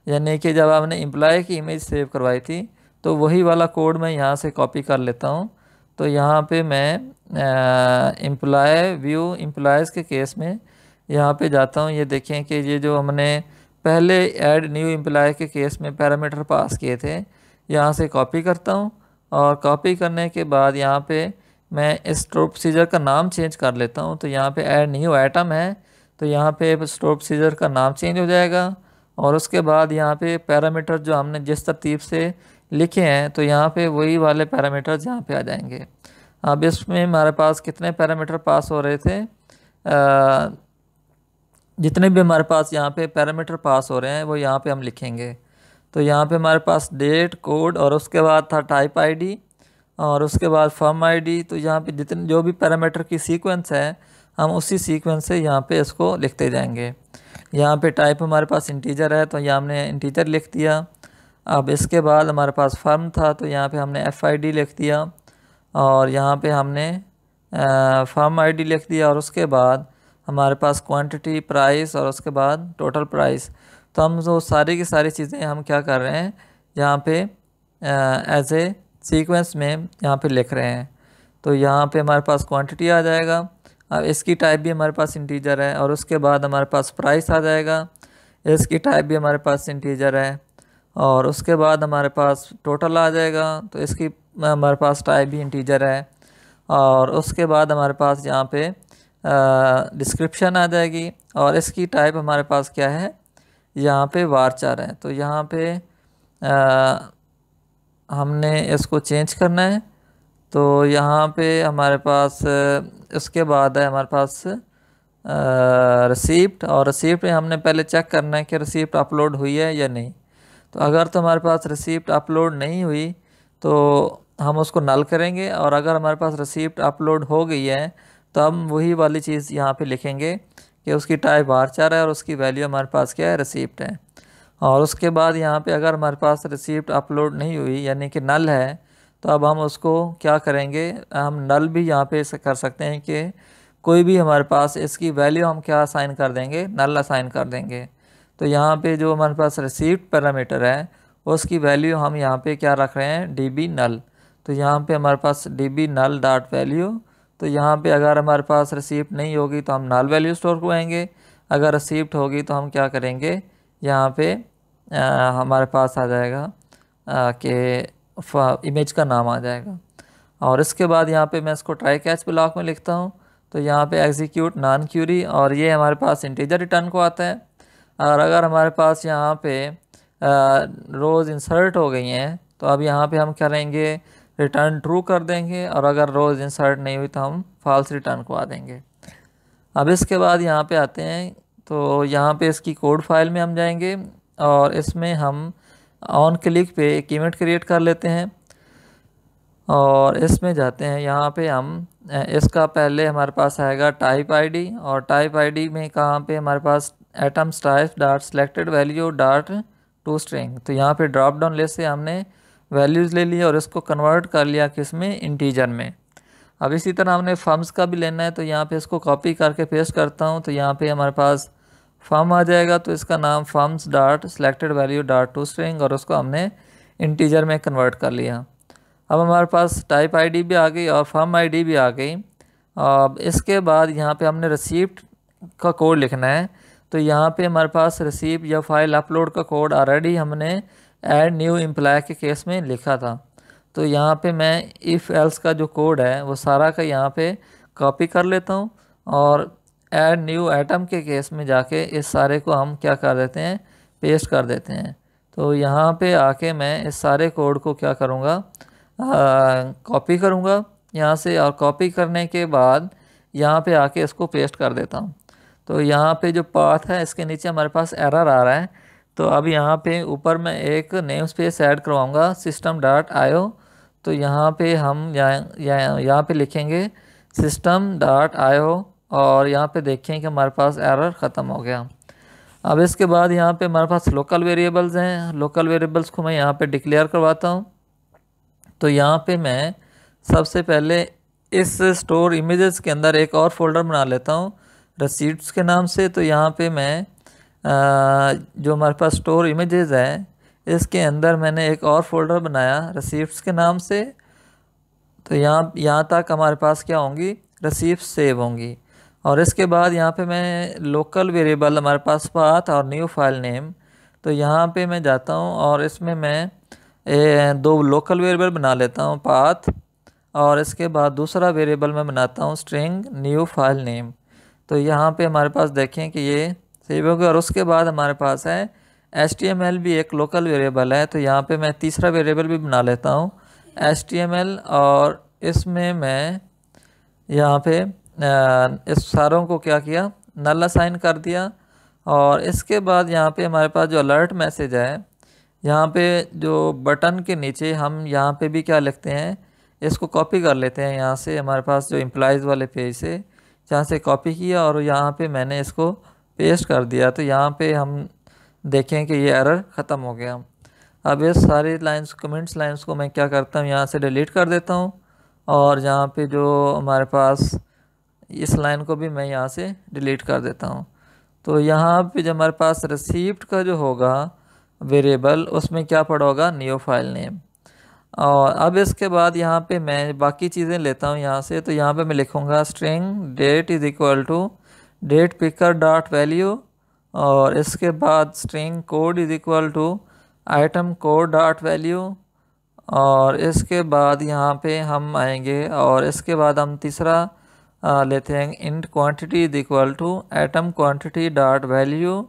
यानी कि जब आपने एम्प्लॉय की इमेज सेव करवाई थी तो वही वाला कोड मैं यहाँ से कॉपी कर लेता हूँ। तो यहाँ पे मैं एम्प्लॉय व्यू एम्प्लॉयज़ के केस में यहाँ पे जाता हूँ। ये देखें कि ये जो हमने पहले ऐड न्यू एम्प्लॉय के केस में पैरामीटर पास किए थे, यहाँ से कॉपी करता हूँ, और कॉपी करने के बाद यहाँ पे मैं इस स्टोर प्रोसीजर का नाम चेंज कर लेता हूँ। तो यहाँ पे ऐड न्यू आइटम है तो यहाँ पे स्टोर प्रोसीजर का नाम चेंज हो जाएगा। और उसके बाद यहाँ पे पैरामीटर जो हमने जिस तरतीब से लिखे हैं तो यहाँ पे वही वाले पैरामीटर्स यहाँ पे आ जाएंगे। अब इसमें हमारे पास कितने पैरामीटर पास हो रहे थे, जितने भी हमारे पास यहाँ पे पैरामीटर पास हो रहे हैं वो यहाँ पे हम लिखेंगे। तो यहाँ पे हमारे पास डेट, कोड, और उसके बाद था टाइप आईडी, और उसके बाद फर्म आईडी। तो यहाँ पे जितने जो भी पैरामीटर की सीक्वेंस है हम उसी सीक्वेंस से यहाँ पे इसको लिखते जाएंगे। यहाँ पे टाइप हमारे पास इंटीजर है तो यहाँ हमने इंटीजर लिख दिया। अब इसके बाद हमारे पास फर्म था तो यहाँ पे हमने एफआईडी लिख दिया, और यहाँ पे हमने फर्म आईडी लिख दिया, और उसके बाद हमारे पास क्वांटिटी, प्राइस, और उसके बाद टोटल प्राइस। तो हम जो सारी की सारी चीज़ें हम क्या कर रहे हैं यहाँ पे एज ए सीक्वेंस में यहाँ पे लिख रहे हैं। तो यहाँ पे हमारे पास क्वांटिटी आ जाएगा, अब इसकी टाइप भी हमारे पास इंटीजर है, और उसके बाद हमारे पास प्राइस आ जाएगा। इसकी टाइप भी हमारे पास इंटीजर है। और उसके बाद हमारे पास टोटल आ जाएगा, तो इसकी हमारे पास टाइप भी इंटीजर है। और उसके बाद हमारे पास यहाँ पे डिस्क्रिप्शन आ जाएगी, और इसकी टाइप हमारे पास क्या है, यहाँ पे वारचार है। तो यहाँ पे हमने इसको चेंज करना है। तो यहाँ पे हमारे पास इसके बाद है हमारे पास रिसीप्ट, और रिसीप्ट में हमने पहले चेक करना है कि रिसीप्ट अपलोड हुई है या नहीं। तो अगर तो हमारे पास रिसीप्ट अपलोड नहीं हुई तो हम उसको नल करेंगे, और अगर हमारे पास रिसीप्ट अपलोड हो गई है तो हम वही वाली चीज़ यहाँ पे लिखेंगे कि उसकी टाइप वारचार है और उसकी वैल्यू हमारे पास क्या है, रिसीप्ट है। और उसके बाद यहाँ पे अगर हमारे पास रिसीप्ट अपलोड नहीं हुई यानी कि नल है, तो अब हम उसको क्या करेंगे, हम नल भी यहाँ पे कर सकते हैं कि कोई भी हमारे पास इसकी वैल्यू हम क्या असाइन कर देंगे, नल असाइन कर देंगे। तो यहाँ पे जो हमारे पास रिसीप्ट पैरामीटर है उसकी वैल्यू हम यहाँ पे क्या रख रहे हैं, db नल। तो यहाँ पे हमारे पास db नल डॉट वैल्यू। तो यहाँ पे अगर हमारे पास रिसीप्ट नहीं होगी तो हम नल वैल्यू स्टोर करेंगे, अगर रिसीप्ट होगी तो हम क्या करेंगे, यहाँ पे हमारे पास आ जाएगा कि इमेज का नाम आ जाएगा। और इसके बाद यहाँ पे मैं इसको ट्राई कैच ब्लॉक में लिखता हूँ। तो यहाँ पे एग्जीक्यूट नॉन क्यूरी, और ये हमारे पास इंटीजर रिटर्न को आता है। और अगर हमारे पास यहाँ पे रोज़ इंसर्ट हो गई हैं तो अब यहाँ पे हम करेंगे रिटर्न ट्रू कर देंगे, और अगर रोज़ इंसर्ट नहीं हुई तो हम फॉल्स रिटर्न को आ देंगे। अब इसके बाद यहाँ पे आते हैं, तो यहाँ पे इसकी कोड फाइल में हम जाएंगे और इसमें हम ऑन क्लिक पे एक इवेंट क्रिएट कर लेते हैं। और इसमें जाते हैं, यहाँ पे हम इसका पहले हमारे पास आएगा टाइप आईडी, और टाइप आईडी में कहाँ पे हमारे पास items type dot selected value dot to string. तो यहाँ पे ड्रॉप डाउन लिस्ट से हमने वैल्यूज़ ले लिया और इसको कन्वर्ट कर लिया किस में, इंटीजर में। अब इसी तरह हमने फम्स का भी लेना है, तो यहाँ पे इसको कॉपी करके पेस्ट करता हूँ। तो यहाँ पे हमारे पास फम आ जाएगा, तो इसका नाम फम्स dot selected value dot to string, और उसको हमने इंटीजर में कन्वर्ट कर लिया। अब हमारे पास टाइप आईडी भी आ गई और फर्म आईडी भी आ गई। अब इसके बाद यहाँ पे हमने रिसीप्ट का कोड लिखना है। तो यहाँ पे हमारे पास रिसीप्ट या फाइल अपलोड का कोड ऑलरेडी हमने ऐड न्यू एम्प्लॉय के केस में लिखा था। तो यहाँ पे मैं इफ़ एल्स का जो कोड है वो सारा का यहाँ पे कॉपी कर लेता हूँ, और ऐड न्यू आइटम के केस में जाके इस सारे को हम क्या कर देते हैं, पेस्ट कर देते हैं। तो यहाँ पे आके मैं इस सारे कोड को क्या करूँगा, कॉपी करूँगा यहाँ से, और कॉपी करने के बाद यहाँ पे आके इसको पेस्ट कर देता हूँ। तो यहाँ पे जो पाथ है इसके नीचे हमारे पास एरर आ रहा है। तो अब यहाँ पे ऊपर मैं एक नेम स्पेस ऐड करवाऊँगा system.io। तो यहाँ पे हम यहाँ पे लिखेंगे system.io, और यहाँ पे देखें कि हमारे पास एरर ख़त्म हो गया। अब इसके बाद यहाँ पे हमारे पास लोकल वेरिएबल्स हैं, लोकल वेरिएबल्स को मैं यहाँ पे डिक्लेयर करवाता हूँ। तो यहाँ पे मैं सबसे पहले इस स्टोर इमेजेस के अंदर एक और फोल्डर बना लेता हूँ रिसीप्ट्स के नाम से। तो यहाँ पे मैं जो हमारे पास स्टोर इमेजेस है इसके अंदर मैंने एक और फोल्डर बनाया रिसीप्ट्स के नाम से। तो यहाँ तक हमारे पास क्या होंगी, रिसीप्ट सेव होंगी। और इसके बाद यहाँ पे मैं लोकल वेरिएबल हमारे पास पाथ और न्यू फाइल नेम, तो यहाँ पे मैं जाता हूँ और इसमें मैं दो लोकल वेरिएबल बना लेता हूँ, पाथ, और इसके बाद दूसरा वेरिएबल मैं बनाता हूँ स्ट्रिंग न्यू फाइल नेम। तो यहाँ पे हमारे पास देखें कि ये सेव हो गया। और उसके बाद हमारे पास है HTML भी एक लोकल वेरिएबल है। तो यहाँ पे मैं तीसरा वेरिएबल भी बना लेता हूँ HTML, और इसमें मैं यहाँ पे इस सारों को क्या किया, नल असाइन कर दिया। और इसके बाद यहाँ पे हमारे पास जो अलर्ट मैसेज है, यहाँ पे जो बटन के नीचे हम यहाँ पे भी क्या लिखते हैं, इसको कॉपी कर लेते हैं यहाँ से, हमारे पास जो एम्प्लॉयज़ वाले पेज से जहाँ से कॉपी किया और यहाँ पे मैंने इसको पेस्ट कर दिया। तो यहाँ पे हम देखें कि ये एरर ख़त्म हो गया। अब ये सारी लाइंस, कमेंट्स लाइंस को मैं क्या करता हूँ, यहाँ से डिलीट कर देता हूँ, और यहाँ पे जो हमारे पास इस लाइन को भी मैं यहाँ से डिलीट कर देता हूँ। तो यहाँ पे जो हमारे पास रिसीप्ट का जो होगा वेरिएबल, उसमें क्या पड़ा होगा, न्यू फाइल नेम। और अब इसके बाद यहाँ पे मैं बाकी चीज़ें लेता हूँ यहाँ से। तो यहाँ पे मैं लिखूँगा string date is equal to date picker dot value और इसके बाद string code is equal to item code dot value. और इसके बाद यहाँ पे हम आएंगे और इसके बाद हम तीसरा लेते हैं int quantity is equal to item quantity dot value.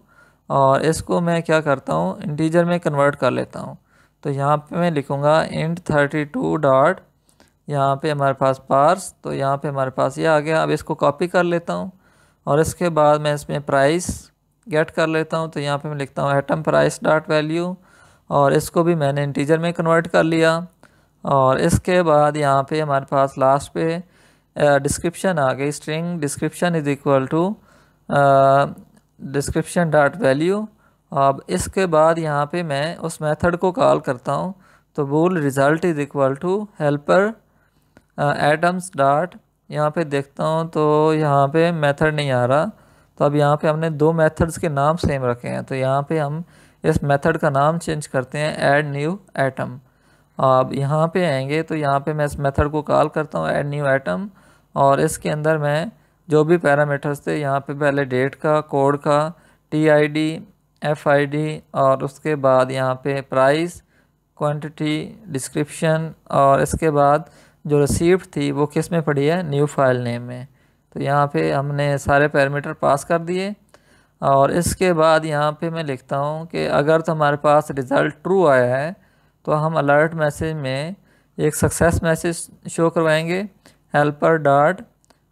और इसको मैं क्या करता हूँ, इंटीजर में कन्वर्ट कर लेता हूँ। तो यहाँ पे मैं लिखूँगा इंट 32 डॉट, यहाँ पे हमारे पास पार्स, तो यहाँ पे हमारे पास ये आ गया। अब इसको कॉपी कर लेता हूँ और इसके बाद मैं इसमें प्राइस गेट कर लेता हूँ। तो यहाँ पे मैं लिखता हूँ एटम प्राइस डॉट वैल्यू, और इसको भी मैंने इंटीजर में कन्वर्ट कर लिया। और इसके बाद यहाँ पे हमारे पास लास्ट पे डिस्क्रिप्शन आ गई, string description is equal to description dot value. अब इसके बाद यहाँ पे मैं उस मेथड को कॉल करता हूँ, तो bool result is equal to helper items dot. यहाँ पे देखता हूँ तो यहाँ पे मेथड नहीं आ रहा। तो अब यहाँ पे हमने दो मेथड्स के नाम सेम रखे हैं, तो यहाँ पे हम इस मेथड का नाम चेंज करते हैं ऐड न्यू एटम। अब यहाँ पे आएंगे तो यहाँ पे मैं इस मेथड को कॉल करता हूँ ऐड न्यू एटम, और इसके अंदर मैं जो भी पैरामीटर्स थे यहाँ पे पहले डेट का, कोड का, TID, FID, और उसके बाद यहाँ पे प्राइस, क्वांटिटी, डिस्क्रिप्शन, और इसके बाद जो रिसीप्ट थी वो किस में पड़ी है, न्यू फाइल नेम में। तो यहाँ पे हमने सारे पैरामीटर पास कर दिए। और इसके बाद यहाँ पे मैं लिखता हूँ कि अगर तो हमारे पास रिज़ल्ट ट्रू आया है तो हम अलर्ट मैसेज में एक सक्सेस मैसेज शो करवाएंगे, हेल्पर डॉट,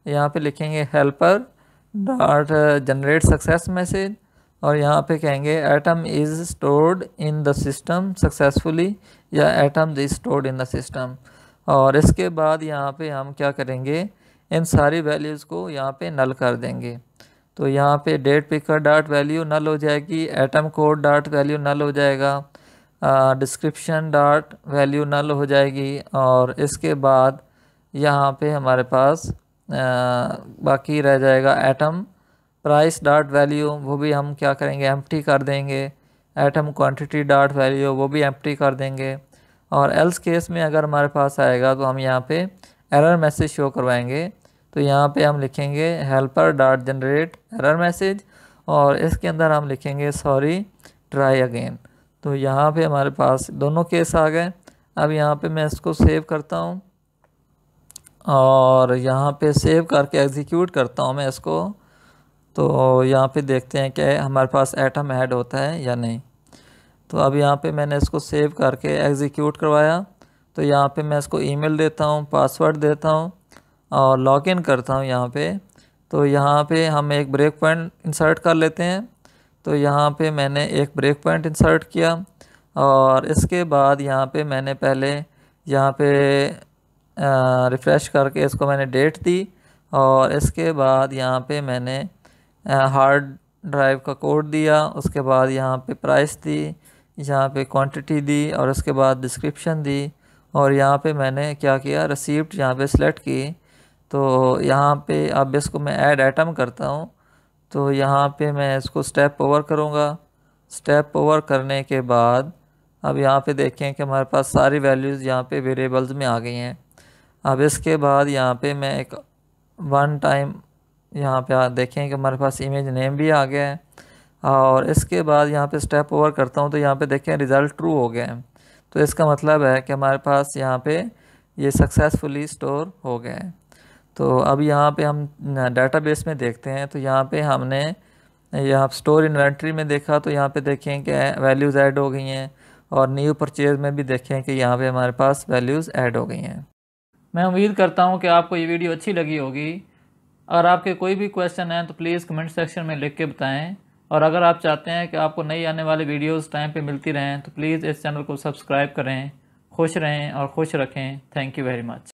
यहाँ पे लिखेंगे helper dot generate success message, और यहाँ पे कहेंगे item is stored in the system successfully, या item is stored in the system. और इसके बाद यहाँ पे हम क्या करेंगे, इन सारी वैल्यूज़ को यहाँ पे नल कर देंगे। तो यहाँ पे डेट पिकर डॉट वैल्यू नल हो जाएगी, एटम कोड डॉट वैल्यू नल हो जाएगा, डिस्क्रिप्शन डॉट वैल्यू नल हो जाएगी, और इसके बाद यहाँ पे हमारे पास बाकी रह जाएगा एटम प्राइस डॉट वैल्यू, वो भी हम क्या करेंगे, एम्प्टी कर देंगे। एटम क्वांटिटी डॉट वैल्यू वो भी एम्प्टी कर देंगे। और एल्स केस में अगर हमारे पास आएगा तो हम यहाँ पे एरर मैसेज शो करवाएंगे। तो यहाँ पे हम लिखेंगे helper dot generate error message, और इसके अंदर हम लिखेंगे सॉरी ट्राई अगेन। तो यहाँ पे हमारे पास दोनों केस आ गए। अब यहाँ पे मैं इसको सेव करता हूँ और यहाँ पे सेव करके एग्जीक्यूट करता हूँ मैं इसको। तो यहाँ पे देखते हैं कि हमारे पास एटम ऐड होता है या नहीं। तो अब यहाँ पे मैंने इसको सेव करके एग्जीक्यूट करवाया। तो यहाँ पे मैं इसको ईमेल देता हूँ, पासवर्ड देता हूँ और लॉगिन करता हूँ यहाँ पे। तो यहाँ पे हम एक ब्रेक पॉइंट इंसर्ट कर लेते हैं। तो यहाँ पे मैंने एक ब्रेक पॉइंट इंसर्ट किया, और इसके बाद यहाँ पे मैंने पहले यहाँ पे रिफ़्रेश करके इसको मैंने डेट दी, और इसके बाद यहाँ पे मैंने हार्ड ड्राइव का कोड दिया, उसके बाद यहाँ पे प्राइस दी, यहाँ पे क्वांटिटी दी, और उसके बाद डिस्क्रिप्शन दी, और यहाँ पे मैंने क्या किया, रिसीप्ट यहाँ पे सिलेक्ट की। तो यहाँ पे अब इसको मैं ऐड आइटम करता हूँ। तो यहाँ पे मैं इसको स्टेप ओवर करूँगा। स्टेप ओवर करने के बाद अब यहाँ पे देखें कि हमारे पास सारी वैल्यूज़ यहाँ पे वेरिएबल्स में आ गई हैं। अब इसके बाद यहाँ पे मैं एक वन टाइम यहाँ पे देखें कि हमारे पास इमेज नेम भी आ गया है, और इसके बाद यहाँ पे स्टेप ओवर करता हूँ तो यहाँ पे देखें रिज़ल्ट ट्रू हो गए हैं। तो इसका मतलब है कि हमारे पास यहाँ पे ये सक्सेसफुली स्टोर हो गए हैं। तो अब यहाँ पे हम डाटाबेस में देखते हैं। तो यहाँ पे हमने यहाँ स्टोर इन्वेंट्री में देखा, तो यहाँ पे देखें कि वैल्यूज़ ऐड हो गई हैं, और न्यू परचेज़ में भी देखें कि यहाँ पे हमारे पास वैल्यूज़ ऐड हो गई हैं। मैं उम्मीद करता हूँ कि आपको ये वीडियो अच्छी लगी होगी। अगर आपके कोई भी क्वेश्चन हैं तो प्लीज़ कमेंट सेक्शन में लिख के बताएं, और अगर आप चाहते हैं कि आपको नई आने वाली वीडियोस टाइम पे मिलती रहें तो प्लीज़ इस चैनल को सब्सक्राइब करें। खुश रहें और खुश रखें। Thank you very much.